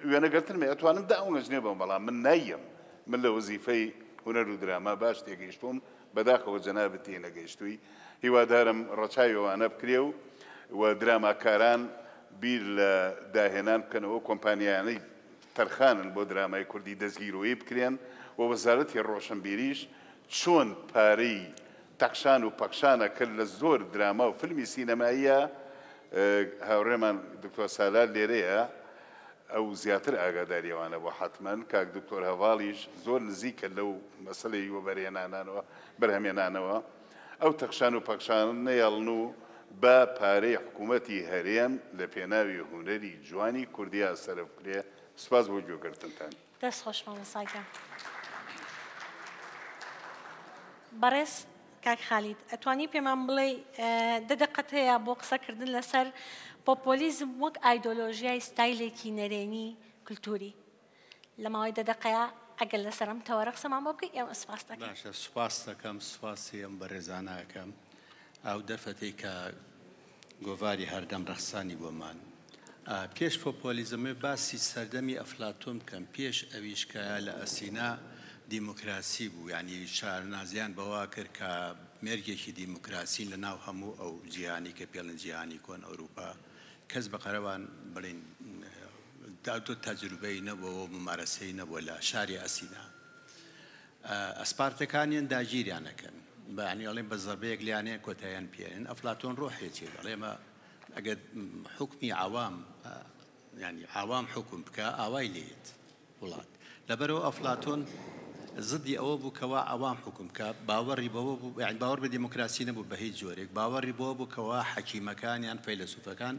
وێنەگەرتنمێ ئەتوانم دا ئەو نەژنێ بەم بەڵام من نایم من لە وەزیفەی هونەر و دراما باش تێگەیشتوم بەداخەوە جەنابەت تێ نەگەیشتووی هیوادارم ڕەچاویەوانە بکرێ و دراماکاران بیر لە داهێنان بکەنەوە کۆمپانیانەی تەرخانن بۆ درامای کوردی دەستگیرۆیی بکرێن و وەزارەتی ڕۆشنبیریش چۆن پارەی تەقشان و پەخشانە کرد لە زۆر دراما و فیلمی سینەماییە هاوڕێمان دکتۆر سالار لێرەیە ئەو زیاتر ئاگاداریەوانە بۆ حتمەن کاک دکتۆر هەواڵیش زۆر نزیکە لەو مەسەلەی وەبەرهێنانەوە بەرهەمێنانەوە ئەو تەخشان و پەخشان نەیاڵن و بە پارەی حکوومەتی هەرێم لە پێناوی هونەری جوانی کوردیا سەرف کرێ سوپاس بۆ گوێگرتنتان دەست خۆشمەوە ساگە بەڕێز کاک خالید ئەتوانی پێمان بڵێ دەدەقەت هەیە بۆ قسەکردن لەسەر پۆپۆلیزم وەک ئایدۆلۆژیای ستایلێکی نەرێنی کولتوری لە ماوەی دەدەقەیە ئەگەر لەسەر ئەم تەوەرە قسەمان بۆ بکەیت ئێمە سوپاس دەکەین باشە سوپاس دەکەم سوپاسی ئەم بەڕێزانەکەم ئەو دەرفەتەی کە گۆڤاری هەردەم ڕەخسانی بۆمان پێش پۆپۆلیزمە باسی سەردەمی ئەفلاتۆن بکەم پێش ئەویشکە لە ئەسینا دیموکراسی بوو یعنی شارنازیان بەوا کرد کە مێرگێکی دیموکراسی لە ناو هەموو ئەو جیهانی کە پێڵن جیهانی کۆن ئەوروپا کەس بە قەرەوان بڵین داوتۆ تەجروبەی نەبووە ممارەسەی نەبووە لە شاری ئەسینا ئەسپارتەکانیان داگیریانەکەن بەعنی ئەڵێن بە زەربەیەک لیانەیە کۆتاییان پێێن ئەفلاتۆن ڕۆحێکی ئەڵێمە ئەگەر حکمی عوام ینی عوام حکم بکە ئاوای لێت وڵات لەبەرەوە ئەفلاتۆن زدی ئەوە بوو کەوا ئەوام حکم کە باوەڕی بەوە بوو یعنی باوەڕ بە دیموکراسی نەبوو بە هیچ جۆرێک باوەڕی بەوە بوو کەوا حەکیمەکانیان فەیلسوفەکان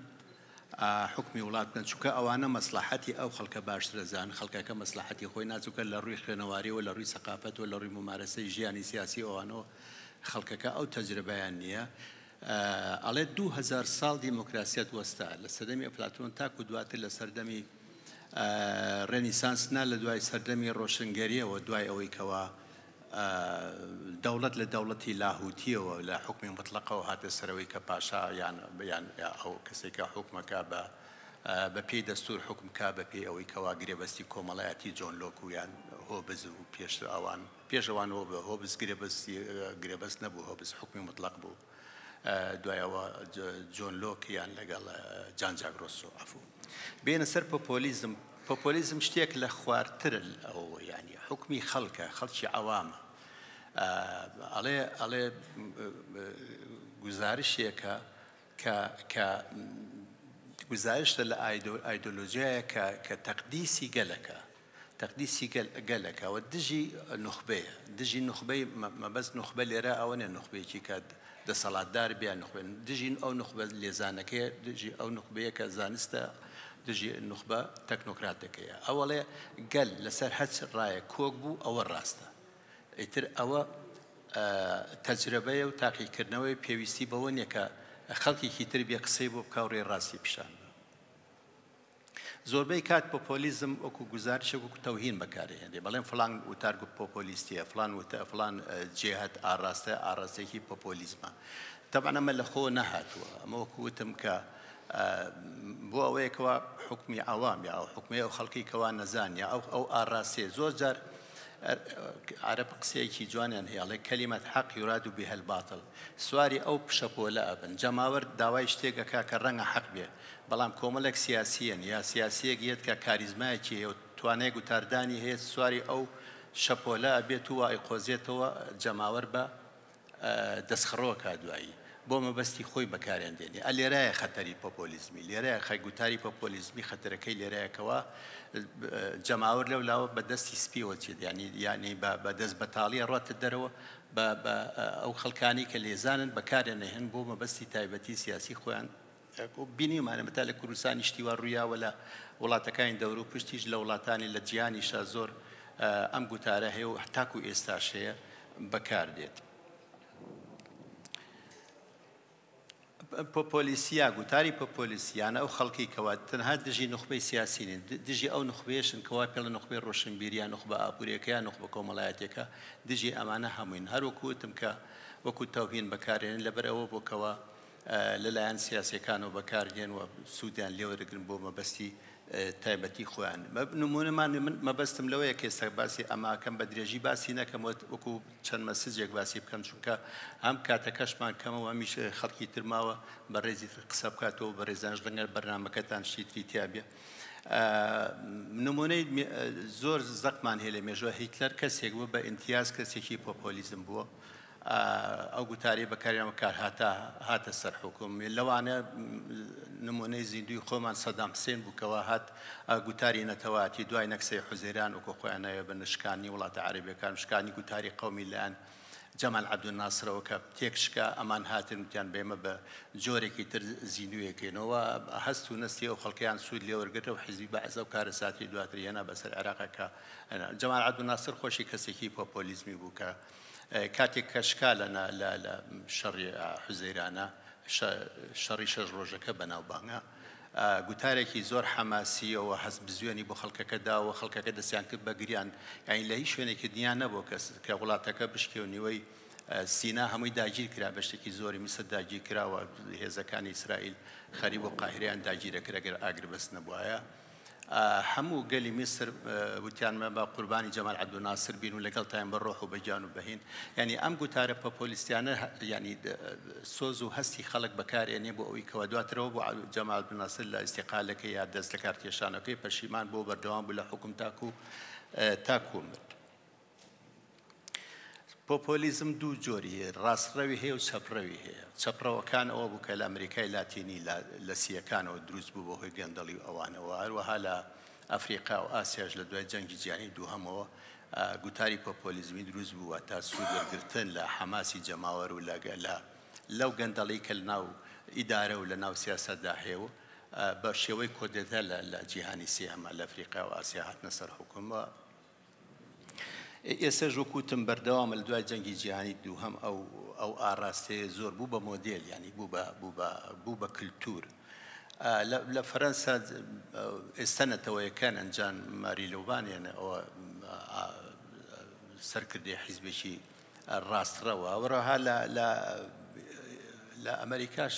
حکمی وڵات بکەن چونکە ئەوانە مەسلحەتی ئەو خەڵکە باشتر دەزان خەڵکەکە مەسلحەتی خۆی ناچووکە لە ڕووی خوێنەواریەوە لە ڕووی سەقافەتەوە لە ڕووی ممارەسەی ژیانی سیاسی ئەوانەوە خەڵکەکە ئەو تەجربەیان نییە ئەڵێ 2000 ساڵ دیموکراسیەت وەستا لە سەردەمی ئەفلاتۆن تاکو دواتر لە سەردەمی ڕێنیسانسنا لە دوای سەردەمی ڕۆشنگەریەوە دوای ئەوەی کەوا دەوڵەت لە دەوڵەتی لاهوتیەوە لە حکمی مطلقەوە هاتە سەرەوەی کە پاشا یان ئەو کەسێکە حکومەکە بە پێی دەستور حکمکە بە پێی ئەوەی کەوا گرێبەستی کۆمەڵایەتی جۆن لۆک و یان هۆبز و پێشەوانەوە بە هۆبز گرێبەست نەبوو هۆبز حکمی مطلق بوو دوایەوە جۆن لۆک یان لەگەڵ جان جاک ڕۆسۆ عەفوو بێنە سەر پۆپۆلیزم پۆپۆلیزم شتێک لە خواردتر ئەو ینی حکمی خەڵکە خەڵکی عەوامە ئەڵێ گوزارشێکە کە گوزارشتە لە ئایدۆلۆژیایە کە تەقدیسی گەلەکە تقديسي قالك ودجي نخبة ما بس نخبة لرا أو أنا نخبة شيء كاد ده صلاة دار بيا نخبة دجي أو نخبة لزانك دجي أو نخبة كزانستا دجي النخبة تكنوقراطية أولا قال لسر حد الرأي كوكبو أو الراستا يتر أو تجربة وتاقي كرنوي بيويستي بونيا كخلقي كتير بيقصيبو بكوري راسي بشان زۆربەی کات پۆپۆلیزم وەکو گوزارشێک وەکو تەوهین بەکارهێنێ بەڵێن فڵان وتارگو پۆپۆلیستیە فڵان جێهات ئاراستەیەکی پۆپۆلیزمە طبعا ئەمە لە خۆ نەهاتووە ئەمە وەکو وتم کە بۆ ئەوەیەکەوە حکمی عەوام یا حکمی ئەو خەڵکی کەوا نەزانیا ئەو ئاراستەیە زۆر جار عرب قسەیەکی جوانیان هەیە کەلیمەت حەق یوراد بها الباطل سواری ئەو پشەپۆلە ئەبن جەماوەر داوای شتێکەکە کە ڕەنگە حەق بێ بەڵام کۆمەڵێک سیاسیەن یا سیاسیەک یەت کە کاریزمایەکی هەیە و توانای گوتاردانی هەیە سواری ئەو شەپۆلە ئەبێت و ئایقۆزێتەوە جەماوەر بە دەستخڕەوە کا دوایی بۆ مەبەستی خۆی بەکارێندێنێ لێرایە خەتەری پۆپۆلیزمی لێرایە خەیگوتاری پۆپۆلیزمی خەتەرەکەی لێرایەکەوە جەماوەر لەولاوە بەدەستی سپیەوە چێت ینی بەدەست بەتاڵیە ڕاتە دەرەوە بە ئەو خەڵکانی کە لێزانن بەکارێنەهێن بۆ مەبەستی تایبەتی سیاسی خۆیان بینیمانە مەتا لە کوردستانی شتیوە ڕوویاوە لە وڵاتەکانی دەور و پشتیش لە وڵاتانی لە جیهانیشە زۆر ئەم گوتارە هەیە و تاکو ئێستاش هەیە بەکاردێت پۆپۆلیسیا گوتاری پۆپۆلیسیانە ئەو خەڵکی کەوا تەنها دژی نخبەی سیاسینین دژی ئەو نخبێشن کەوا پێڵە نخبەی ڕۆشنبیریان نخبە ئاپورەکەیان نخبە کۆمەڵایەتێکە دژی ئەمانە هەمووین هەروەکو وتم کە وەکو تەوهین بەکارێنن لەبەرەوە بۆکەوە لەلایەن سیاسیەکانەوە بەکاردێن و سوودیان لێوەرەگرن بۆ مەبەستی تایبەتی خۆیان نمونەمان مەبەستم لەوەیە کە ئێستا باسی ئەماکەم بە درێژی باسی نەکەم وەکو چەند مەسجێک باسی بکەم چونکە ئەم کاتەکەشمان کەمەوە هەمیش خەڵکی ترماوە بە ڕێزی قسە بکاتەوە بە ڕێزانش لەگەڵ بەرنامەکەتان شتی تری تیابێ نمونەی زۆر زەقمان هەیە لە مێژوە هیتلەر کەسێک بوو بە ئیمتیاز کەسێکی پۆپۆلیزم بووە ئەو گوتاری بەکاریانەوە کار هاتە سەر حکوم لەوانە نمونەی زیندوی خۆمان سەدام حوسێن بووکەوە هات گوتاری نەتەواتی دوای نەکسەی حوزەیران وەکو خۆیانەیە بە نشکانی وڵاتە عەرەبیەکان شکانی گوتاری قەومی لەیان جەمال عەبدولناسرەوە کە تێکشکە ئەمان هاتن وتیان بێمە بە جۆرێکی تر زیندویەکەینەوە هەست و نەستی ئەو خەڵکیان سوود لێوەرگرتە و حیزبی بەعزە و کارە ساتی دواتر هێنا بەسەر عێراقەکە جەمال عەبدولناسر خۆشی کەسێکی پۆپۆلیزمی بوو کە کاتێک کەشکا لە شەڕی حوزەیرانە شەڕی شەش ڕۆژەکە بەناوبانگە گوتارێکی زۆر حەماسیەوە هەست بزوێنی بۆ خەڵکەکە داوە خەڵکەکە دەستیان کرد بە گریان یعنی لە هیچ شوێنێکی دنیا نەبوو کە وڵاتەکە بشکێونیوەی سینا هەمووی داگیر کرا بە شتێکی زۆری میسر داگیر کراوە هێزەکانی ئیسرائیل خەریب و قاهیرەیان داگیرەکرا ئەگەر ئاگربەست نەبووایە هەموو گەلی میسر وتیانمە بە قوربانی جەمال عەبدولناسر بین و لەگەڵتان بە ڕۆح و بەجان و بەهین یعنی ئەم گوتارە پۆپۆلیستیانە ینی سۆز و هەستی خەڵک بەکارێنێ بۆ ئەوەی کەوا دواترەوە بۆ جەمال عەبدولناسر لە ئیستیقالەکەی یا دەست لە کارکێشانەکەی پەشیمان بۆ بەردەوام بوو لە حکوم تاکو مرد پۆپۆلیزم دوو جۆری هەیە ڕاستڕەوی هەیە و چەپڕەوی هەیە چەپڕەوەکان ئەوە بوو کە لە ئەمریکای لاتینی لە سیەکانەوە دروست بوو بۆ هۆی گەندەڵی و ئەوانەوە هەروەها لە ئەفریقا و ئاسیاش لە دوای جەنگی جیهانی دووهەمەوە گوتاری پۆپۆلیزمی دروست بووە تا سوود وەرگرتن لە حەماسی جەماوەر و لەو گەندەڵی کە لەناو ئیدارە و لەناو سیاسەتدا هەیە بە شێوەی کۆدێتە لە جیهانی سێهەمە لە ئەفریقا و ئاسیا هاتنە سەر حکومە ئێستا ژوکوتم بەردەوامە لە دوای جەنگی جیهانی دووهەم ئەو ئاراستەیە زۆر بوو بە مۆدێل ینی بوو بە کللتور لە فەرەنسا ئێستا نەتەوەیەکان ئەنجان ماری لەوبانیانە ئەوە سەرکردی حیزبێکی ڕاستڕەوە وەڕەها لە ئەمریکاش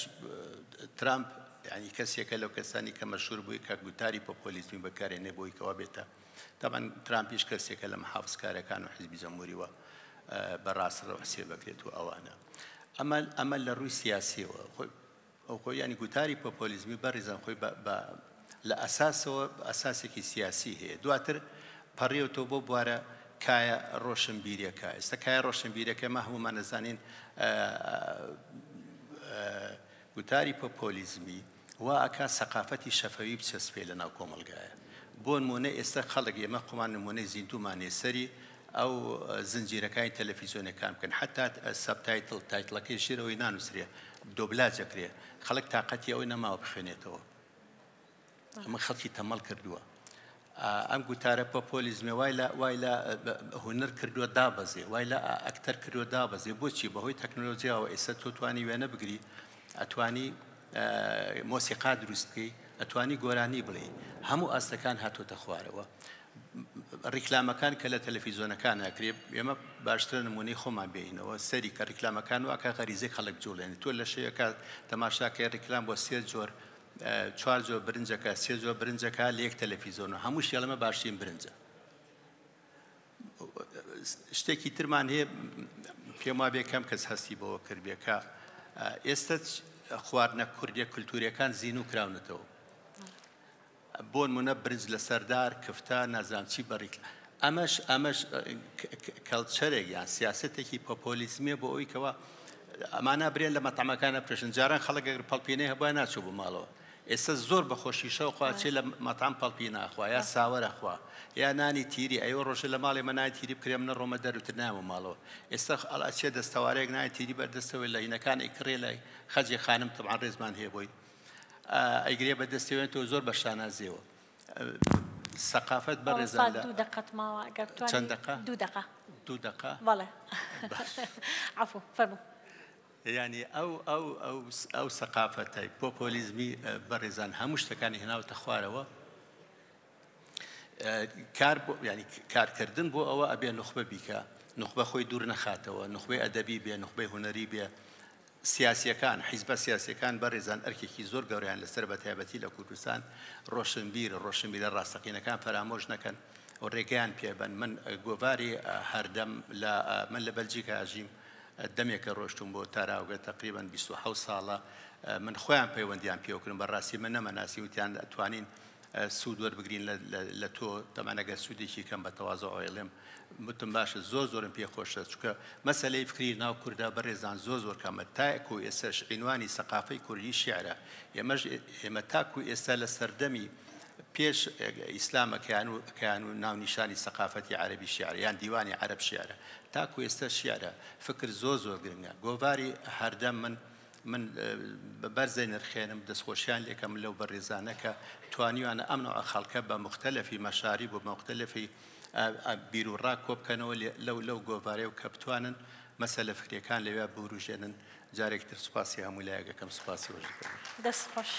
ترامپ ینی کەسێکە لەو کەسانی کە مەشهور بووی کە گوتاری پۆپۆلیزمی بەکارێنێ بۆی کەوا بێتە طبعا ترامپیش کەسێکە لە محافظکارەکان و حیزبی جەمهوریەوە بەڕاستڕەوە سێ بکرێت و ئەوانە ئەمە لە ڕووی سیاسیەوە ئەو خۆی ینی گوتاری پۆپۆلیزمی بەڕێزان خۆی لە ئەساسەوە ئەساسێکی سیاسی هەیە دواتر پەڕێوتەوە بۆ بوارە کایە ڕۆشنبیریەکە ئێستا کایە ڕۆشنبیریەکە مە هەمومان دەزانین گوتاری پۆپۆلیزمی وا ئەکا سەقافەتی شەفەوی بچەسپێ لە ناو کۆمەلگایە بۆ نمونە ئێستا خەڵک ئێمە خۆمان نمونەی زیندومانێ سەری ئەو زنجیرەکانی تەلەڤیزیۆنەکان بکەن حتا سەبتایتڵ تایتڵەکەی ژێرەوەی نانووسرێ دۆبلاجەکرێ خەڵک تااقەتی ئەوەی نەماوە بخوێنێتەوە ئەمە خەڵکی تەمەڵ کردووە ئەم گوتارە پۆپۆلیزمێ وای لە هونەر کردووە دابەزێ وای لە ئەکتەر کردووە دابەزێ بۆچی بەهۆی تەکنۆلۆژیاوە ئێستا تۆ توانی وێنە بگری ئەتوانی مۆسیقا دروست بکەی ئەتوانی گۆرانی بڵێ هەموو ئاستەکان هاتوۆتە خوارەوە ڕیکلامەکان کە لە تەلەڤیزیۆنەکان ئەکرێ ئێمە باشترە نمونەی خۆمان بێنەوە سەری کە ڕیکلامەکان واکە غەریزەی خەڵک جوڵێنێت تۆ لە شەیەکە تەماشاکەی ڕیکلام بۆ 3 جۆر 4 جۆر برنجەکە 3 جۆر برنجەکە لە یەک تەلەڤیزیۆنەوە هەموو شێڵەمە باشترین برنجە شتێکی ترمان هەیە پێم وابێ کەم کەس هەستی بەوە کردبێکە ئێستا خواردنە کوردیە کولتوریەکان زین و کراونەتەوە بۆ نمونە برنج لە سەردار کفتە نازانم چی بەڕیک ئەمەش کەڵچەرێک یان سیاسەتێکی پۆپۆلیزمیە بۆ ئەوەی کەوە ئەمانە برێن لە مەتەمەکانە پرێشن جاران خەڵک ئەگەر پەڵپێنەی هەبووە ناچوو بۆ ماڵەوە ئێستا زۆر بەخۆشی شەوقا چێ لە مەتام پەڵپی ناخوا یا ساوەرەخوا یا نانی تیری ئەوە ڕۆژە لە ماڵێ مە نای تیری بکرێ منە ڕۆمە دەروتر نامە ماڵەوە ئێستا ئەڵاچێ دەستەوارەیەک نای تیری بەردەستەوەی لە هینەکانی کڕێ لای خەجی خانم تەبعان ڕێزمان هەیە بۆی ئەیگرێ بەدەستێوێنێتەوە زۆر بە شانازیەوە سەقافەت بەڕێزان لە 2 دقەت ماوە ئەگەر چەند دقە 2 دقە بەڵێ عەفو فەرموو یعنی ئەو سەقافەتای پۆپۆلیزمی بەڕێزان هەموو شتەکانی هێناوەتە خوارەوە کارکردن بۆ ئەوە ئەبێ نوخبە بیکە نوخبە خۆی دوور نەخاتەوە نوخبەی ئەدەبی بێ نوخبەی هونەری بێ سیاسیەکان حیزبە سیاسیەکان بەڕێزان ئەرکێکی زۆر گەوریان لەسەر بە تایبەتی لە کوردستان ڕۆشنبیرە ڕاستەقینەکان فەرامۆژ نەکەن و ڕێگەیان پێبن من گۆڤاری هەردەم من لە بەلجیکا ئاژیم دەمێکە ڕۆشتم بۆ تاراوگە تقریبان 27 ساڵە من خۆیان پەیوەندیان پێوەکردم بەڕاستی من نەمەناسی وتیان ئەتوانین سوود وەربگرین لە تۆ تەمانەگە سوودێکی کەم بە تەواضع ئەڵێم وتم باشە زۆرم پێخۆشە چونکە مەسەلەی فکری ناو کووردا بەڕێزان زۆر کەمە تاکو ئێستاش عنوانی سەقافەی کوردی شیعرە ئێمە تاکو ئێستا لە سەردەمی پێش ئیسلامەکەیان و ناونیشانی سەقافەتی عەرەبی شیعرە یان دیوانی عەرەب شیعرە تاکو ئێستا شیعرە فکر زۆر گرنگە گۆڤاری هەردەم من بەرزەی نرخێنم دەستخۆشیان لێکەم لەو بەڕێزانەکە توانیوانە ئەم نوع خەڵکە بە مختلفی مەشاری بۆ مختلفی بیر و ڕاک کۆبکەنەوە لەو گۆڤارەیە و کە بتوانن مەسەلە فکرەکان لەوێ بوروژێنن جارێکتر سوپاسی هەموو لایەکەکەم سوپاسی ڕۆژەکەم دەست خۆش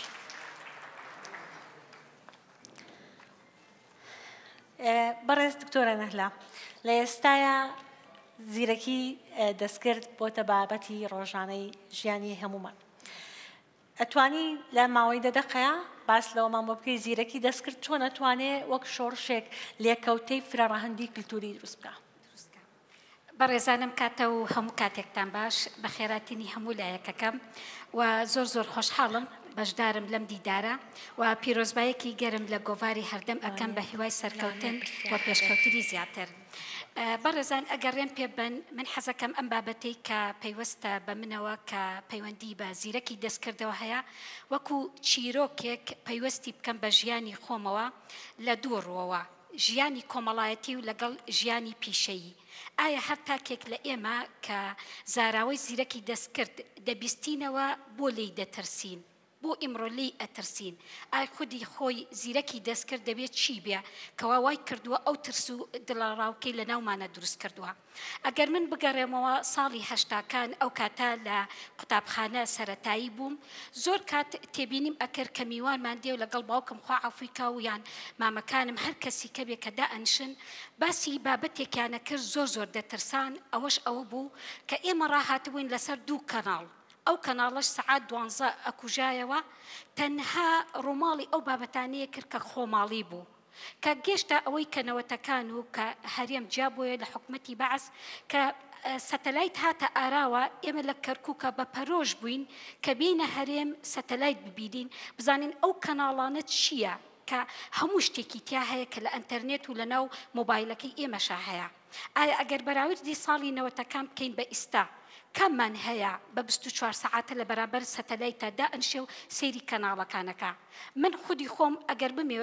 بەڕێز دکتۆرە نەهلا لە ئێستاە زیرەکی دەستکرد بۆتە بابەتی ڕۆژانەی ژیانی هەمومان ئەتوانی لە ماوەی دەدەقەیە باس لەوەمان بۆ بکەی زیرەکی دەستکرد چۆن ئەتوانێت وەک شۆڕشێک لێکەوتەی فرەڕەهەندی کللتوری دروست بکە بەڕێزانم کاتە و هەموو کاتێکتان باش بە خێراتنی هەموو لایەکەکەم و زۆر خۆشحاڵم بەشدارم لەم دیدارە و پیرۆزبایەکی گەرم لە گۆڤاری هەردەم ئەەکەم بە هیوای سەرکەوتن و پێشکەوتنی زیاتر. بەڕێزان ئەگەڕێن پێبن من حەزەکەم ئەم بابەتەی کە پەیوەستە بە منەوە کە پەیوەندی بە زیرەکی دەستکردەوە هەیە وەکو چیرۆکێک پەیوەستی بکەم بە ژیانی خۆمەوە لە دوو ڕۆوە ژیانی کۆمەڵایەتی و لەگەڵ ژیانی پیشەیی. ئایا هەر تاکێک لە ئێمە کە زاراوەی زیرەکی دەستکرد دەبیستینەوە بۆ لی دەترسین بۆ ئیمڕۆ لی ئەترسین ئای خودی خۆی زیرەکی دەستکرد دەبێت چی بێ کەوا وای کردووە ئەو ترس و دڵڕاوکەی لە ناومانە دروست کردووە. ئەگەر من بگەڕێمەوە ساڵی هەشتاکان ئەو کاتە لە قوتابخانە سەرەتایی بووم زۆر کات تێبینیم ئەکرد کە میوانمان دێ و لەگەڵ باوکم خوا عەفوی کا و یان مامەکانم هەر کەسی کە بێ کە دائەنشن باسی بابەتێکیانە کرد زۆر دەترسان ئەوەش ئەوە بوو کە ئێمە ڕاهاتبووین لەسەر 2 کەناڵ ئەو کەناڵەش سەعات 12 ئەکوژایەوە تەنها ڕووماڵی ئەو بابەتانەیە کرد کە خۆماڵی بوو کە گەشتە ئەوەی کەنەوەتەکان و کە هەرێم جابۆیە لە حکومەتی بەعس کە سەتەلایت هاتە ئاراوە ئێمە لە کەرکووکە بە پەرۆژ بووین کە بینە هەرێم سەتەلایت ببینین بزانین ئەو کەناڵانە چییە کە هەموو شتێکی تیا هەیە کە لە ئەنتەرنێت و لە ناو مۆبایلەکەی ئێمەشا هەیە. ئایا ئەگەر بەراوردی ساڵی نەوەتەکان بکەین بە ئێستا کاممان هەیە بە 24 ساعتە لە بەرامبەر سەتەلایتەدا ئەنشێ و سەیری کەناڵەکانەکە من خودی خۆم ئەگەر بمێ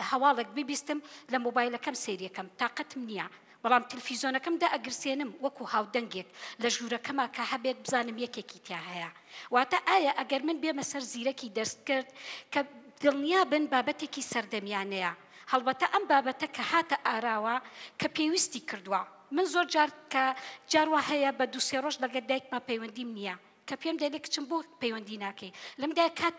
هەواڵێک ببیستم لە مۆبایلەکەم سەیریەکەم تااقەتم نییە بەڵام تەلەڤیزۆنەکەمدا ئەگرسێنم وەکو هاودەنگێک لە ژوورەکەما کە هەبێت بزانم یەکێکی تیا هەیە واتە ئایا ئەگەر من بێمە سەر زیرەکی دەست کرد کە دڵنیا بن بابەتێکی سەردەمیانەیە هەڵبەتە ئەم بابەتە کە هاتە ئاراوە کە پێویستی کردووە من زۆر جار کە جاروا هەیە بە 2-3 ڕۆژ لەگەڵ دایکما پەیوەندیم نییە کە پێم دەڵێ کچم بۆ پەیوەندی ناکەی لەمدا کات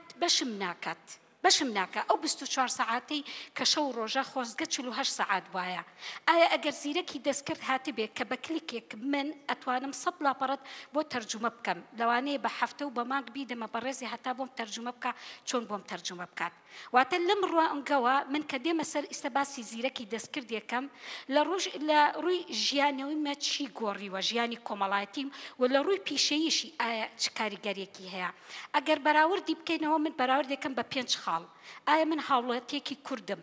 بەشم ناکە ئەو 24 ساعتی کە شەو ڕۆژە خۆزگە 48 ساعت وایە ئایا ئەگەر زیرەکی دەستکرد هاتبێت کە بە کلیکێک من ئەتوانم 100 لاپەڕەت بۆ تەرجمە بکەم لەوانەیە بە هەفتە و بە مانگ بیدەمە بەڕێزی هەتا بۆم تەرجمە بکە چۆن بۆم تەرجمە بکات واتە لەم ڕوانگەوە من کە دێمە سەر ئێستا باسی زیرەکی دەستکرد یەکەم لە ڕووی ژیانەوەیمە چی گۆڕیوە ژیانی کۆمەڵایەتیم و لە ڕووی پیشەییشی ئایا چ کاریگەریەکی هەیە ئەگەر بەراوردی بکەینەوە من بەراوردێکم بە 5 خاڵ ئایا من هاوڵاتیەکی کوردم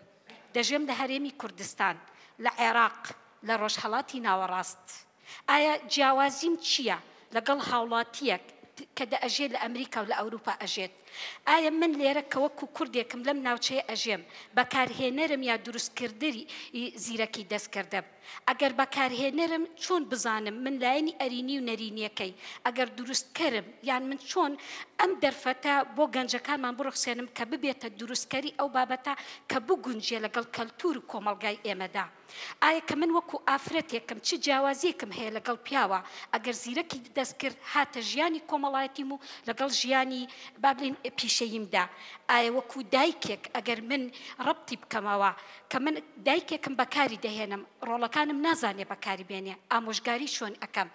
دەژێم لە هەرێمی کوردستان لە عێراق لە ڕۆژهەڵاتی ناوەڕاست ئایا جیاوازیم چییە لەگەڵ هاوڵاتیەک کە ئەژێت لە ئەمریکا و لە ئەوروپا ئەژێت ئایا من لێرە کە وەکو کوردێکم لەم ناوچەیە ئەژێم بەکارهێنەرم یا دروستکردنی زیرەکی دەستکردم ئەگەر بەکارهێنەرم چۆن بزانم من لایەنی ئەرینی و نەرینیەکەی ئەگەر دروستکەرم یان من چۆن ئەم دەرفەتە بۆ گەنجەکانمان بڕخسێنم کە ببێتە دروستکەری ئەو بابەتە کە بگونجێ لەگەڵ کەلتور و کۆمەڵگای ئێمەدا ئایا کە من وەکو ئافرەتێکم چ جیاوازیەکم هەیە لەگەڵ پیاوە ئەگەر زیرەکی دەستکرد هاتە ژیانی کۆمەڵایەتیم و لەگەڵ ژیانی بابلین پیشەییمدا ئایا وەکو دایکێک ئەگەر من ڕەبتی بکەمەوە کە من دایکێکم بەکاری دەهێنم ڕۆڵەکانم نازانێ بەکاری بێنێ ئامۆژگاری چۆن ئەەکەم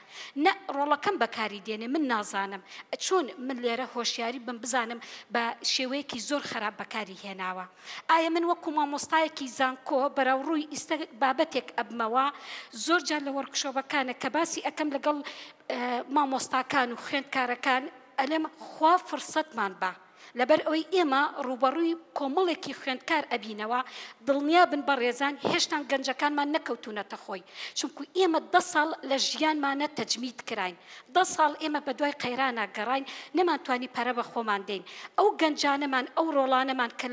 نە ڕۆڵەکەم بەکاری دێنێ من نازانم چۆن من لێرە هۆشیاری بم بزانم بە شێوەیەکی زۆر خراپ بەکاری هێناوە ئایا من وەکو مامۆستایەکی زانکۆ بەرەو ڕووی ئیستا بابەتێک ئەبمەوە زۆر جار لە وەرکشۆپەکانە کە باسی ئەەکەم لەگەڵ مامۆستاکان و خوێندکارەکان ئەلێم خوا فرسەتمان بە لەبەر ئەوەی ئێمە ڕوبەڕووی کۆمەڵێکی خوێندکار ئەبینەوە دڵنیا بن بە ڕێزان هێشتا گەنجەکانمان نەکەوتونەتە خۆی چونکو ئێمە 10 ساڵ لە ژیانمانە تەجمید کراین 10 ساڵ ئێمە بە دوای قەیرانە گەڕاین نەمانتوانی پەرە بە خۆمان دێن ئەو گەنجانەمان ئەو ڕۆڵانەمان کە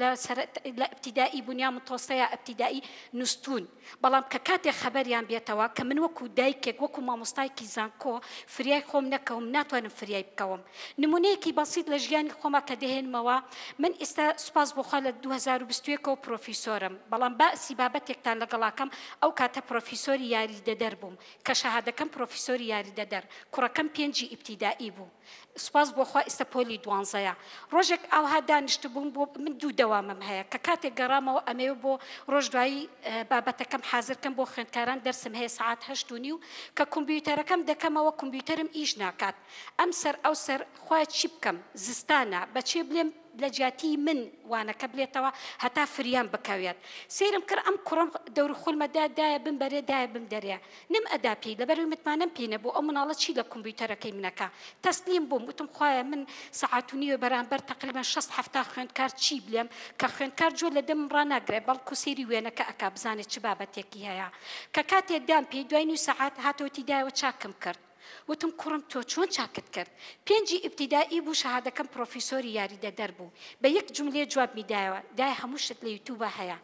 لە ئەبتیدایی بوونیا متۆسەیە ئەبتیدایی نووسون بەڵام کە کاتێک خەبەریان بێتەوە کە من وەکو دایکێک وەکو مامۆستایەکی زانکۆ فریای خۆم نەکەوم ناتوانم فریای بکەوم نمونەیەکی بەسیط لە ژیانی خۆما کە دەهێنمەوە من ئێستا سوپاس بۆخوا لە 2021 پرۆفیسۆرم بەڵام باسی بابەتێکتان لەگەڵاکەم ئەو کاتە پرۆفیسۆری یاریدەدەر بووم کە شەهادەکەم پرۆفیسۆری یاریدەدەر کوڕەکەم 5 ئیبتیدایی بوو سوپاس بۆخوا ئێستا پۆلی 12 ڕۆژێک ئاوها دانیشت بووم بۆ من 2 دەوامم هەیە کە کاتێک گەڕامەوە ئەمەوە بۆ ڕۆژ دوایی بابەتەکەم حازرکەم بۆ خوێندکاران دەرسم هەیە ساعت 8:30 کە کۆمپیوتەرەکەم دەکەمەوە کۆمپیوتەرم ئیش ناکات ئەم سەر ئەو سەر خوای چی بکەم زستانە بەچێ بڵێم لە جیاتی من وانەکە بلێتەوە هەتا فریان بکەوێت سیرم کرد ئەم کوڕم دەور خولمەدا دایە بم بەرێ دایە بم دەرێ نم ئەدا پێی لەبەروی متمانم پێ نەبوو ئەو مناڵە چی لە کۆمپیوتەرەکەی منەکە تەسلیم بووم وتم خوایە من سەعات و نیوە بەرامبەر تقریبا 60-70 خوێندکار چی بڵێم کە خوێندکار جۆ لە دەمم ڕناگرێت بەڵکو سێری وێنەکە ئەکا بزانێت چ بابەتێکی هەیە کە کاتێک دام پێی دوای 9 ساعات هاتەوەتی دایەوە چاکم کرد وتم کوڕم تۆ چۆن چاکت کرد 5 ئیبتیدایی بوو شەهادەکەم پرۆفیسۆری یاریدەدەر بوو بە یەک جملێ جواب میدایەوە دای هەموو شت لە یوتیوبە هەیە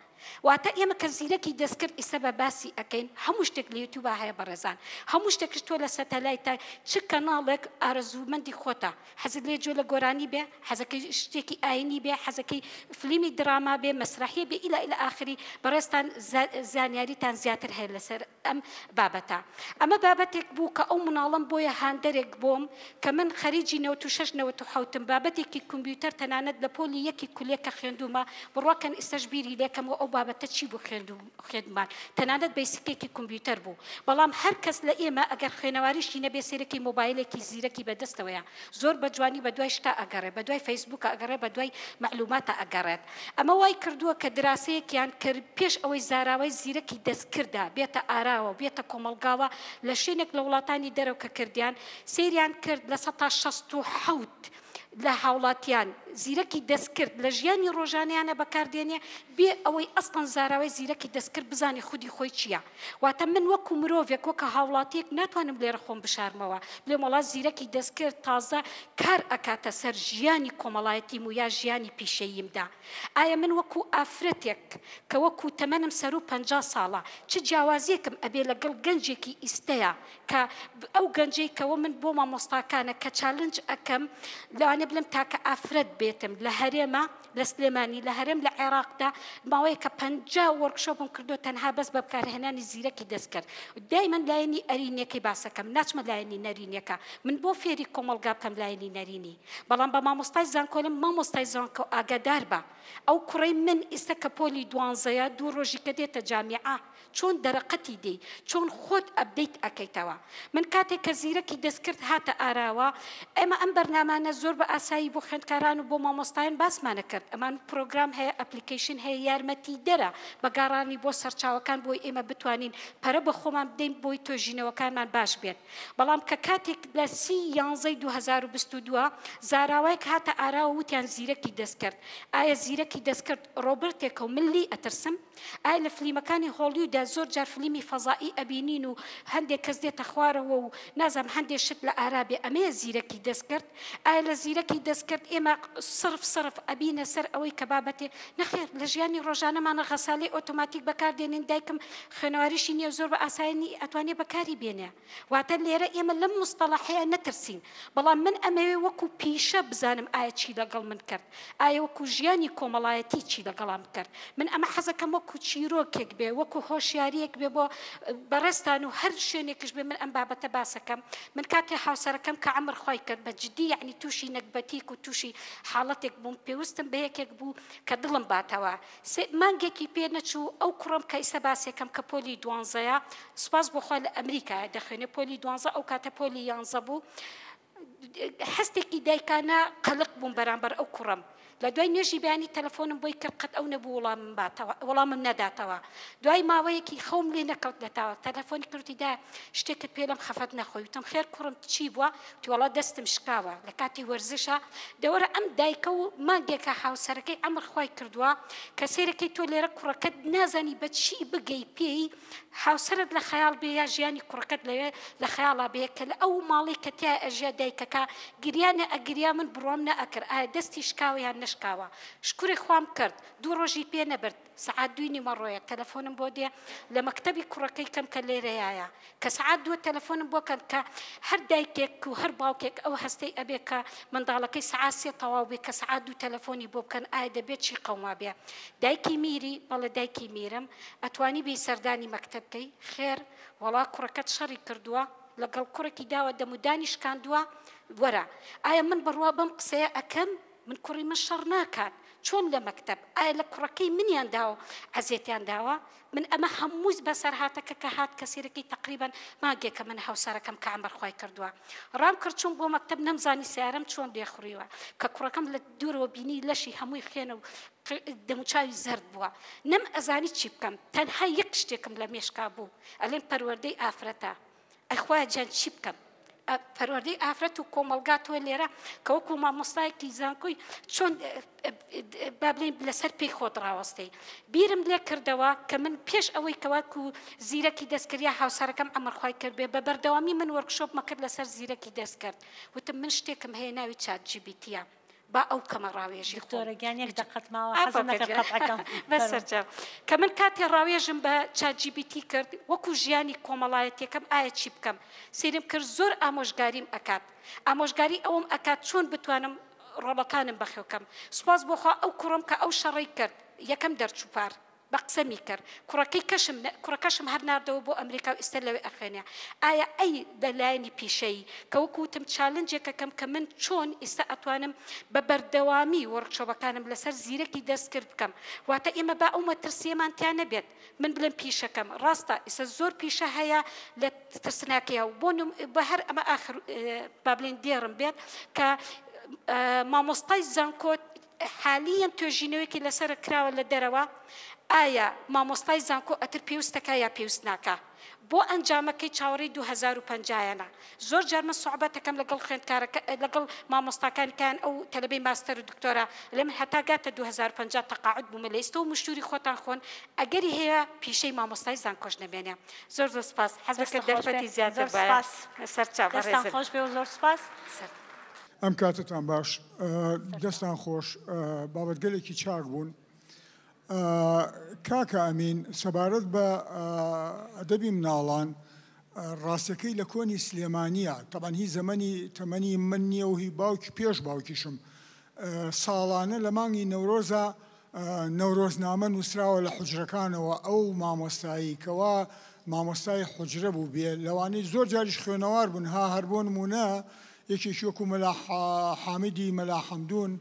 واتە ئێمە کە زیرەکی دەستکرد ئێستا بە باسی ئەەکەین هەموو شتێک لە یوتیوبە هەیە بەڕێزان هەموو شتێکش تۆ لە سەتەلایتە چ کەناڵێک ئارەزوومەندی خۆتە حەزت لێ جۆ لە گۆرانی بێ حەزەکەی شتێکی ئاینی بێ حەزەکەی فلیمی دراما بێ مەسرحیە بێ ئیلا ئاخری بەڕێستان زانیاریتان زیاتر هەیە لەسەر ئەم بابەتە ئەمە بابەتێک بوو کە ئەو مناڵم بۆیە هاندەرێک بۆم کە من خەریجی 96-97 بابەتێکی کۆمپیوتەر تەنانەت لە پۆلی یەکی کولێکە خوێندومە بڕواکەن ئێستاش بیری لێکەم و ئەو بابەتە چی بوو خوێندمان تەنانەت بیسیکێکی کۆمپیوتەر بوو بەڵام هەر کەس لە ئێمە ئەگەر خوێنەواریشی نەبێ سێرەکی مۆبایلێکی زیرەکی بەدەستەوەیە زۆر بە جوانی بە دوای شتا ئەگەڕێ بە دوای فەیسبووکە ئەگەڕێ بە دوای معلوماتە ئەگەڕێت ئەمە وای کردووە کە دراسەیەکیان کرد پێش ئەوەی زاراوەی زیرەکی دەستکردا بێتە ئاراوە بێتە کۆمەڵگاوە لە شوێنێک لە وڵاتانی دەرەوە کە کردیان سێریان کرد لە 167 لە هاوڵاتیان زیرەکی دەستکرد لە ژیانی ڕۆژانیانە بەکاردێنێ بێ ئەوەی ئەسڵەن زاراوی زیرەکی دەستکرد بزانێ خودی خۆی چییە. واتە من وەکو مرۆڤێک وەکە هاوڵاتیەک ناتوانم لێرە خۆم بشارمەوە بڵێم وڵات زیرەکی دەستکرد تازە کار ئەکاتە سەر ژیانی کۆمەڵایەتیم و یا ژیانی پیشەییمدا. ئایا من وەکو ئافرەتێک کە وەکو تەمەنم سەر و 50 ساڵە چ جیاوازیەکم ئەبێ لەگەڵ گەنجێکی ئیستەیە کە ئەو گەنجەی کەەوە من بۆ مامۆستاکانە کە چالنج ئەەکەم لەوانێ بڵم تاکە ئافرەت بێتم لە هەرێمە لە سلێمانی لە هەرێم لە عێراقدا ماوەیە کە 50 وەرکشۆپم کردو تەنها بەس بە بەکارهێنانی زیرەکی دەستکرد. دایمەن لایەنی ئەرینەکەی باسەکەم ناچمە لایەنی نەرینەکە من بۆ فێری کۆمەلگا بکەم لایەنی نەرینی. بەڵام بە مامۆستای زانکۆلم مامۆستای زانکۆ ئاگادار بە ئەو کوڕەی من ئێستا کە پۆلی 12 دوو ڕۆژی کە دێتە جامیعە چۆن دەرەقەتی دێ چۆن خۆت ئەبدەیت ئەکەیتەوە. من کاتێک کە زیرەکی دەستکرد هاتە ئاراوە ئێمە ئەم بەرنامانە زۆر بە ئاسایی بۆ خوێندکاران و بۆ مامۆستایان باسمانە کرد. ئەمان پرۆگرام هەیە ئەپلیکیشن هەیە یارمەتی دەرە بە گاڕانی بۆ سەرچاوەکان بۆی ئێمە بتوانین پەرە بە خۆمان بدەین بۆی تۆژینەوەکانمان باش بێت. بەڵام کە کاتێک لە 30/11/2022 زاراوایەک هاتە ئاراوە وتیان زیرەکی دەستکرد. ئایا زیرەکی دەستکرد ڕۆبرتێکە و ملی ئەترسم؟ ئایا لە فلیمەکانی هۆلیوودا زۆر جار فلیمی فەزائی ئەبینین و هەندێک کەس دێتە خوارەوە و نازانم هەندێک شت لە ئارابێ ئەمەیە زیرەکی دەستکرد؟ ئایا لە زیرەکی دەستکرد ئێمە صرف ئەبینە سەر ئەوەی کە بابەتێ نەخێر لە ژیانی ڕۆژانەمانە غەساڵی ئۆتۆماتیک بەکاردێنین دایکم خوێنەواریشی نییە زۆر بە ئاسایانی ئەتوانێ بەکاری بێنێ. واتە لێرە ئێمە لەم مستەڵەحەیە نەترسین. بەڵام من ئەمەوێ وەکو پیشە بزانم ئایا چی لەگەڵ من کرد، ئایا وەکو ژیانی کۆمەڵایەتی چی لەگەڵام کرد. من ئەمە حەزەکەم وەکو چیرۆکێک بێ وەکو هۆشیاریەک بێ بۆ بەڕێستان و هەر شوێنێکش بێ من ئەم بابەتە باسەکەم. من کاتێ هاوسەرەکەم کە عەمر خۆی کرد بە جدی یعنی تووشی نەکبەتیک و تووشی حاڵەتێک بووم پێویستم بە یەکێک بوو کە دڵم باتەوە. مانگێکی پێ نەچوو ئەو کوڕم کە ئێستا باسێکم کە پۆلی 12 سوپاس بۆخوا لە ئەمریکا دەخوێنێ پۆلی 12 ئەو کاتە پۆلی 11 بوو هەستێکی دایکانە قەلق بووم بەرامبەر ئەو کوڕم. لە دوای نوێژی بەیانی تەلەفۆنم بۆی کرد قەت ئەو نەبوو وەڵامم نەداتەوە. دوای ماوەیەکی خەوم لێ نەکەوت لەتاوە تەلەفۆنی کردیدا شتێکت پێ لەم خەفەت نەخۆی وتم خێر کوڕم چی بووە؟ وەڵا دەستم شکاوە لە کاتی وەرزشە دەوەرە ئەم دایکە و مانگێکە هاوسەرەکەی ئەمر خۆی کردووە کە سێرەکەی تۆ لێرە کوڕەکەت نازانی بە چی بگەی پێی هاوسەرت لە خەیاڵ بێ یا ژیانی کوڕەکەت لەوێ لە خەیاڵا بێ کە لە ئەو ماڵی کە تیا ئەژیا دایکەکە گریانە ئەگریا من بڕوام نەئەکرد ئایا دەستی شکاوە یان نشکاوە. شکوری خوام کرد دوو ڕۆژی پێ نەبرد سعات 2 ڕۆیە تەلەفۆنم بۆ دێ لە مەکتەبی کوڕەکەی کەم کە لێرەیە کە سعات 2 تەلەفۆنم بۆ کەم کە هەر دایکێک و هەر باوکێک ئەو هەستەی ئەبێ کە منداڵەکەی سعات 3 تەواو بێ کە سعات 2 تەلەفۆنی بۆ بکەن ئایا دەبێت چی قەوما بێ. دایکی میری بەڵێ دایکی میرم ئەتوانی بێ سەردانی مەکتەبکەی خێر وەڵا کوڕەکەت شەڕی کردووە لەگەڵ کوڕێکی داوە دەمودانی شکاندووە وەرە. ئایا من بڕوا بەم قسەیە ئەکەم من کوڕی من شەڕ ناکات چۆن لە مەکتەب ئایا لە کوڕەکەی منیان داوە عەزیەتیان داوە. من ئەمە هەمووز بەسەر هاتەکە کە هات کەسێرەکەی تقریبان ماگێکە من هاوسەرەکەم کە عەمر خۆی کردووە ڕام کرد چوون بۆ مەکتەب نەمزانی سیارەم چۆن لێخوڕیوە کە کوڕەکەم لە دوورەوە بینی لەشی هەمووی خوێنە و دەموچاوی زەرد بووە نەم ئەزانی چی بکەم تەنها یەک شتێکم لە مێشکا بوو ئەلێن پەروەردەی ئافرەتە ئەخوایە جان چی بکەم. پەروەردەی ئافرەت و کۆمەلگا تۆ لێرە کە وەکو مامۆستایەکی زانکۆی چۆن با بڵێن لەسەر پێی خۆت ڕاوەستەی. بیرم لێ کردەوە کە من پێش ئەوەی کەواکو زیرەکی دەستکردیا هاوسەرەکەم ئەمر خۆی کرد بێ بە بەردەوامی من وەرکشۆپمە کرد لەسەر زیرەکی دەستکرد وتم من شتێکم هەیە ناوی چات جیبیتیە با ئەو کەمە ڕاوێژی دکتۆرەگیان یەک دەقەتماوە حەزم نەکرد قەتعەکەم بەسەرجەم کە من کاتێ ڕاوێژم بە چات جیبیتی کرد وەکو ژیانی کۆمەڵایەتیەکەم ئایا چی بکەم سیرم کرد زۆر ئامۆژگاریم ئەکات ئامۆژگاری ئەوم ئەکات چۆن بتوانم ڕۆڵەکانم بەخێوکەم. سوپاس بۆخوا ئەو کوڕم کە ئەو شەڕی کرد یەکەم دەرچووپار بە قسەمی کرد کوڕەکەشم هەر ناردەوە بۆ ئەمریکا و ئێستا لەوێ ئەخوێنێ. ئایا ئەی لەلایەنی پیشەیی کە وەکوتم چالنجێکەکەم کە من چۆن ئێستا ئەتوانم بە بەردەوامی وەرکشۆپەکانم لەسەر زیرەکی دەستکرد بکەم واتە ئێمە با ئەو مەترسیەمان تیا نەبێت من بڵێم پیشەکەم ڕاستە ئێستا زۆر پیشە هەیە لە ترسناکەیە و بۆ هەر ئەمە ئاخر با بڵێن دێڕم بێت کە مامۆستای زانکۆ حالیان توێژینەوەیەکی لەسەر کراوە لە دەرەوە ئایا مامۆستای زانکۆ ئەتر پێویستەکە یا پێویست ناکە بۆ ئەنجامەکەی چاوەڕێی 2050 زۆر جارمە سوعبەتەکەم لەگەڵ خوێندکارەکە لەگەڵ مامۆستاکانیان ئەو تەلەبەی ماستەر و دکتۆرە لە من هەتا گاتە 2050 تەقاعد بوومە لە ئێستا و مشتوری خۆتان خۆن ئەگەری هەیە پیشەی مامۆستای زانکۆش نەبێنێ. زۆر زۆر سپاس. حەزەکە دەرفەتی زیاتر بایە سەرچاو دەستان خۆش بێ و زۆر سپاس. ئەم کاتتان باش دەستان خۆش بابەتگەلێکی چاک بوون. کاکە ئەمین سەبارەت بە ئەدەبی مناڵان ڕاستەکەی لە کۆنی سلێمانیە تەبەن هی زەمەنی تەمەنی من نییە و هی باوکی پێش باوکیشم ساڵانە لە مانگی نەورۆزە نەورۆزنامە نووسراوە لە حوجرەکانەوە ئەو مامۆستایی کەوا مامۆستای حوجرە بوو بێ لەوانەی زۆر جاریش خوێنەوار بوون ها هەر بۆ نمونە یەکێکی وەکو مەلا حامدی مەلا حەمدون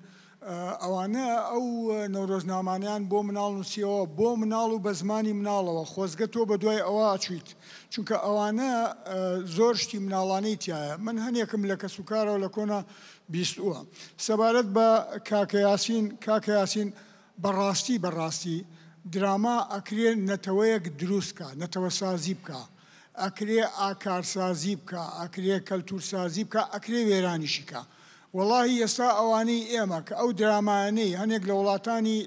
ئەوانە ئەو نەورۆزنامانیان بۆ مناڵ نووسیەوە بۆ مناڵ و بە زمانی مناڵەوە خۆزگە تۆ بە دوای ئەوە ئاچیت چونکە ئەوانە زۆر شتی مناڵانەی تایە من هەنێکم لە کەسوکارەوە لە کۆنا بیستووە سەبارەت بە کاکە یاسین بەڕاستی دراما ئەکرێ نەتەوەیەک دروستکە نەتەوە سازی بکە ئەکرێ ئاکارسازی بکە ئەکرێ کەلتورسازی بکە ئەکرێ وێرانیشیکە وەڵاهی ئێستا ئەوانەی ئێمە کە ئەو درامانەی هەنێک لە وڵاتانی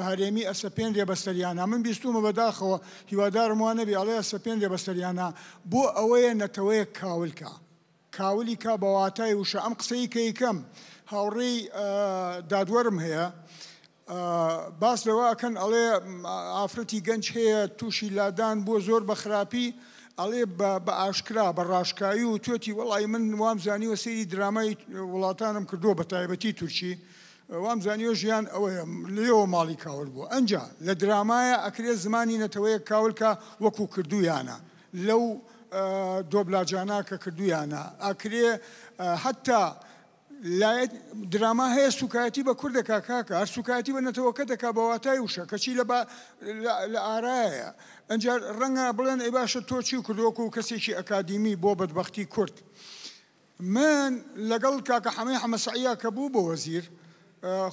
هەرێمی ئەسەپێن ڕێبەستەریانە من بیستومە بەداخەوە هیوادارم وانە بێ ئەڵێ ئەسەپێن ڕێبەستەریانە بۆ ئەوەیە نەتەوەیەک کاولکە کاولی کا بەواتای وشە ئەم قسەی کە یکەم هاوڕێی دادوەرم هەیە باس لەواکەن ئەڵێ ئافرەتی گەنج هەیە تووشی لادان بۆ زۆر بە خراپی ئەڵێ بە ئاشکرا بە ڕاشکایی و توێتی وەڵی من وام زانیوە سەیری درامای وڵاتانم کردووە بە تایبەتی تورکی وام زانیوە ژیان ئەوەیە لێەوە ماڵی کاول بووە ئەنجا لە درامایە ئەکرێ زمانی نەتەوەیە کاولکە وەکو کردویانە لەو دۆبلاجانە کە کردویانە ئەکرێ حتا دراما هەیە سوکایەتی بە کوردەکە کاکە هەر سوکایەتی بە نەتەوەکە دەکا بەواتای وشە کەچی لە ئارایە ئەنجا ڕەنگە بڵێن ئەی باشە تۆ چی کردووەکو و کەسێکی ئەکادیمی بۆ بەدبەختی کورد من لەگەڵ کاکە حەمەی حەمەسعیا کە بوو بە وەزیر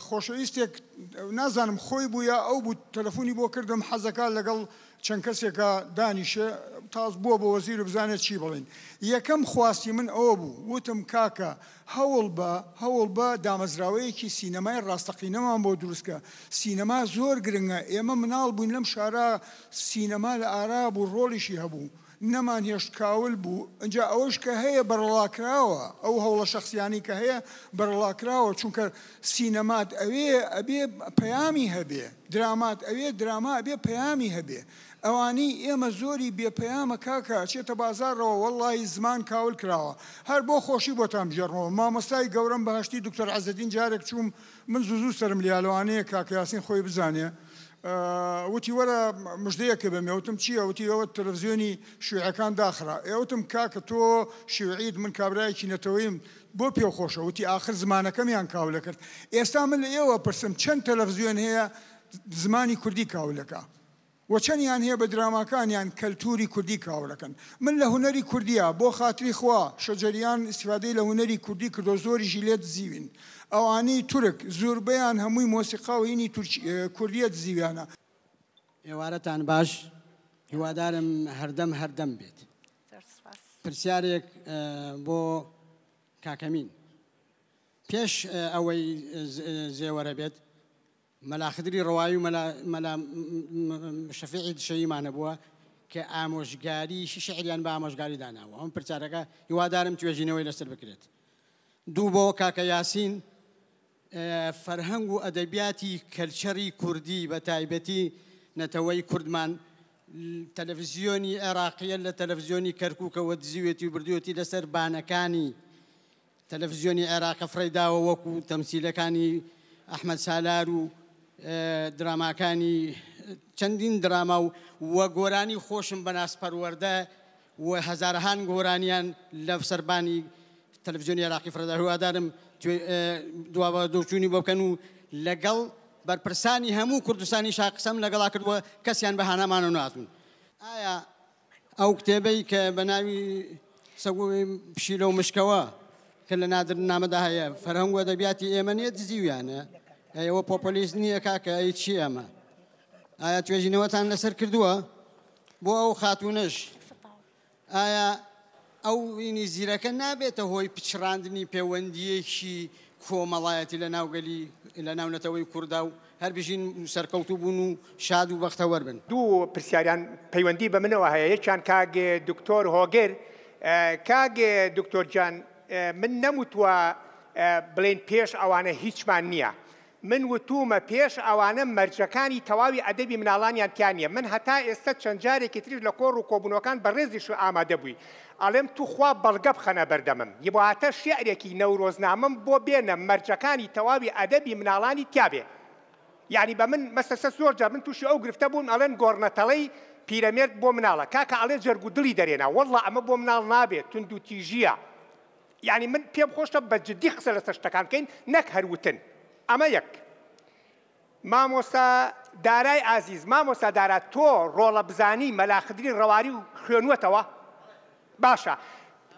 خۆشەویستێک نازانم خۆی بووە ئەو بوو تەلەفۆنی بۆ کردم حەزەکە لەگەڵ چەند کەسێکە دانیشە تاز بووە بە وەزیر و بزانێت چی بڵێن یەکەم خواستی من ئەوە بوو وتم کاکە هەوڵ بە دامەزراوەیەکی سینەمای ڕاستەقینەمان بۆ دروستکە سینەما زۆر گرنگە ئێمە مناڵ بووین لەم شارە سینەما لە ئارا بوو ڕۆڵیشی هەبوو نەمان هێشت کاول بوو ئەجا ئەوەش کە هەیە بەرەڵاکراوە ئەو هەوڵە شخصیانی کە هەیە بەرەڵاکراوە چونکە سینەمات ئەبێ پەیامی هەبێ درامات ئەوێ دراما ئەبێ پەیامی هەبێ ئەوانی ئێمە زۆری بێپەیامە کاکە چێتە بازارەوە وەڵی زمان کاول کراوە هەر بۆ خۆشی بۆتان بژێڕنەوە مامۆستای گەورەم بەهشتی دکتۆر عەزەدین جارێک چووم من زوو سرم لیالوانەیە کاکە یاسین خۆی بزانێ وتی وەرە مژدەیەکە بەمێ وتم چییە وتی ئەوە تەلەڤیزیۆنی شیوعەکان داخرا ئێوتم کاکە تۆ شیوعید من کابرایەکی نەتەوەیم بۆ پێو خۆشە وتی آخر زمانەکەمیان کاولە کرد ئێستا من لە ئێوە پرسم چەند تەلەڤیزیۆن هەیە زمانی کوردی کاولەکە و چەندیان هەیە بە دراماکانیان کەلتوری کوردی کاولەکەن من لە هونەری کوردیە بۆ خاتری خوا شەجەریان ئیسیفادەی لە هونەری کوردی کردو زۆریشی لێ دزیوین ئەوانەی تورک زۆربەیان هەمووی مۆسیقا و هینی کوردیە دزیویانە ئێوارەتان باش هیوادارم هەردەم بێت پرسیارێک بۆ کاکەمین پێش ئەوەی زێوەرە بێت مەلاخدری ڕەوایی و مەلا شەفیعی شەیمانە بووە کە ئامۆژگاری شیعریان بە ئامۆژگاری داناوە ئەم پرسیارەکە هیوادارم توێژینەوەی لەسەر بکرێت دوو بۆ کاکە یاسین فەرهەنگ و ئەدەبیاتی کەلچەری کوردی بە تایبەتی نەتەوەی کوردمان تەلەڤیزیۆنی عێراقیە لە تەلەڤیزیۆنی کەرکووکەوە دزیوێتی و بردووەتی لەسەر بانەکانی تەلەڤیزیۆنی عێراقە فڕێداوە وەکو تەمسیلەکانی ئەحمەد سالار و دراماکانی چەندین دراما و گۆرانی خۆشم بە ناسپەروەردە و هەزارەهان گۆرانیان لە سەربانی تەلەڤیزیۆنی عێراقی فڕێدا هیوادارم دواچوونی بۆ بکەن و لەگەڵ بەرپرسانی هەموو کوردستانی شاقسەم لەگەڵا کردووە کەسیان بە هانامانە ناتون ئایا ئەو کتێبەی کە بە ناوی سەگوی پشیلە و مشکەوە کە لە نادرنامەدا هەیە فەرهەنگ و ئەدەبیاتی ئێمە نیە دزیویانە ئەوە پۆپۆلیس نییە کاکە ئەی چی ئەمە ئایا توێژینەوەتان لەسەر کردووە بۆ ئەو خاتوونەش ئایا ئەو زیرەکە نابێتە هۆی پچڕاندنی پەیوەندیەکی کۆمەڵایەتی لە ناوگەلی لە ناونەتەوەی کووردا و هەر بژین سەرکەوتوو بوون و شاد و بەختەوەر بن. دوو پرسیاریان پەیوەندی بە منەوە هەیە، یەکیان کاگێ دکتۆر هۆگر. کاگێ دکتۆر جان، من نەموتووە بڵێن پێش ئەوانە هیچمان نییە. من وتومە پێش ئەوانە مەرجەکانی تەواوی ئەدەبی مناڵانیان تیان نییە. من هەتا ئێستا چەند جارێکی تریش لە کۆڕ و کۆبوونەوەکان بەڕێزیش ئامادە بووی. ئەڵێم توخوا بەڵگە بخەنە بەردەمم. یبواتە شیعرێکی نەورۆزنامەم بۆ بێنە مەرجەکانی تەواوی ئەدەبی مناڵانی تیابێ. یعنی بە من مەسەسە زۆر جار من تووشی ئەو گرفتە بووم، ئەڵێن گۆڕنەتەڵەی پیرەمێرد بۆ مناڵە. کاکە ئەڵێ جەرگ و دڵی دەرێنا، وەڵڵا ئەمە بۆ مناڵ نابێت، تند و تیژیە. یعنی من پێم خۆشە بە جددی قسە لەسەر شتەکان بکەین، نەک هەروتن. ئەمە یەک. مامۆستا دارای ئازیز، مامۆستا دارا تۆ ڕۆڵە بزانی مەلاخدری ڕەواری و خوێنوەتەوە؟ باشە.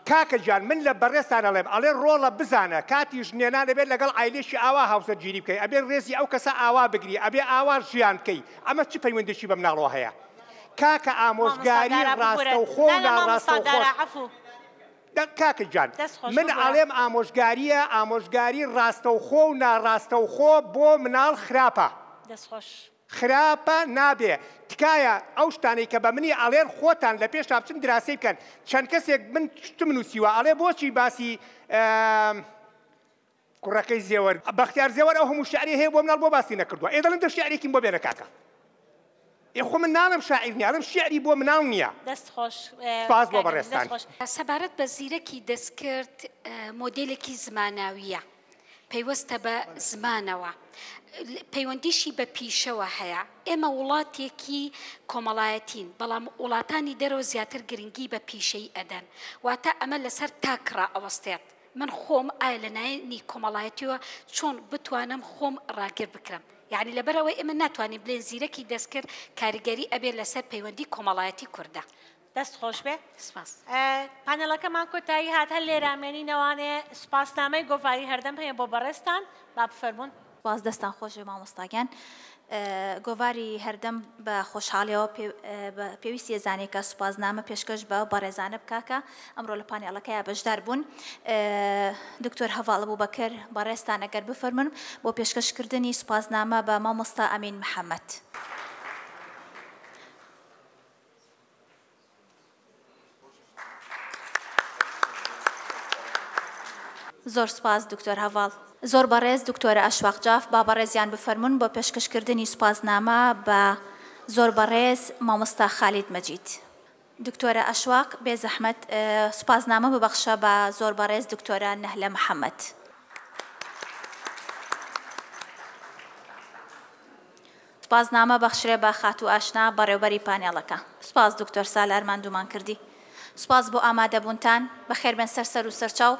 کاکە جان، من لە بەڕێستان ئەڵێم، ئەڵێ ڕۆڵە بزانە کاتی ژنێنان دەبێت لەگەڵ ئایلێکی ئاوا هاوسەرگیری بکەی، ئەبێ ڕێزی ئەو کەسە ئاوا بگری، ئەبێ ئاوا ژیان بکەی. ئەمە چ پەیوەندێکی بە مناڵەوە هەیە؟ کاکە ئامۆژگاری ڕاستەوخۆ و ناڕاستەوخۆ. کاکە جان، من ئاڵێم ئامۆژگاریە، ئامۆژگاری ڕاستەوخۆ و ناڕاستەوخۆ بۆ مناڵ خراپە. خراپە نابێ. تکایە ئەو شتانەی کە بە منی ئاڵێن خۆتان لە پێش بچن دراسی بکەن. چەند کەسێک من شتم نووسیوە ئاڵێ بۆچی باسی کوڕەکەی زێوەر بەختیار زێوەر ئەو هەموو شعری هەیە بۆ مناڵ بۆ باسی نەکردووە. ئێ دەڵێن دە شعرێکیم بۆ بێنە کاکە. خۆ من نانم شاعیر نییە، ئەڵێم شعری بۆ مناڵ نییە. دەستخۆش. سپاس بۆ بەڕێستان. سەبارەت بە زیرەکی دەستکرد مۆدێلێکی زماناویە، پەیوەستە بە زمانەوە، پەیوەندیشی بە پیشەوە هەیە. ئێمە وڵاتێکی کۆمەڵایەتین، بەڵام وڵاتانی دەرەوە زیاتر گرنگی بە پیشەی ئەدەن، واتە ئەمە لەسەر تاکڕا ئەوەستێت. من خۆم ئایا لە نایەنی کۆمەڵایەتیەوە چۆن بتوانم خۆم ڕاگیر بکرم. یعنی لەبەرەوەی ئێمە ناتوانین بڵێن زیرەکی دەستکرد کاریگەری ئەبێ لەسەر پەیوەندی کۆمەڵایەتی کوردە. دەست خۆش بێ. پانەڵەکەمان کۆتایی هات هەر لێرامێنینەوانێ سوپاسنامەی گۆڤاری هەردەم هەیە بۆ بەڕێستان، با بفەرمونون. باز دەستان خۆشی مامۆستاگیان. گۆڤاری هەردەم بە خۆشحاڵیەوە پێویستی زانێت کە سوپاسنامە پێشکەش بە بەڕێزانە بکاکە ئەمڕۆ لە پانێڵەکەیە بەشدار بوون. دکتۆر هەڤاڵ بووبەکر بەڕێستان ئەگەر بفەرمون بۆ پێشکەشکردنی سوپاسنامە بە مامۆستا ئەمین محەممەد. زۆر سپاس دکتۆر هەڤاڵ. زۆر بەڕێز دکتۆرە ئەشواق جاف با بەڕێزیان بفەرمون بۆ پێشکەشکردنی سوپاسنامە بە زۆر بەڕێز مامۆستا خالید مەجید. دکتۆرە ئەشواق بێ زەحمەت سوپاسنامە ببەخشە بە زۆر بەڕێز دکتۆرە نەهلە محەممەد. سوپاسنامە بەخشرێ بە خاتوو ئاشنا بەڕێوبەری پانێڵەکە. سوپاس دکتۆر سالار ماندوومان کردی. سوپاس بۆ ئامادەبوونتان، بەخێر بێن سەر و سەرچاو.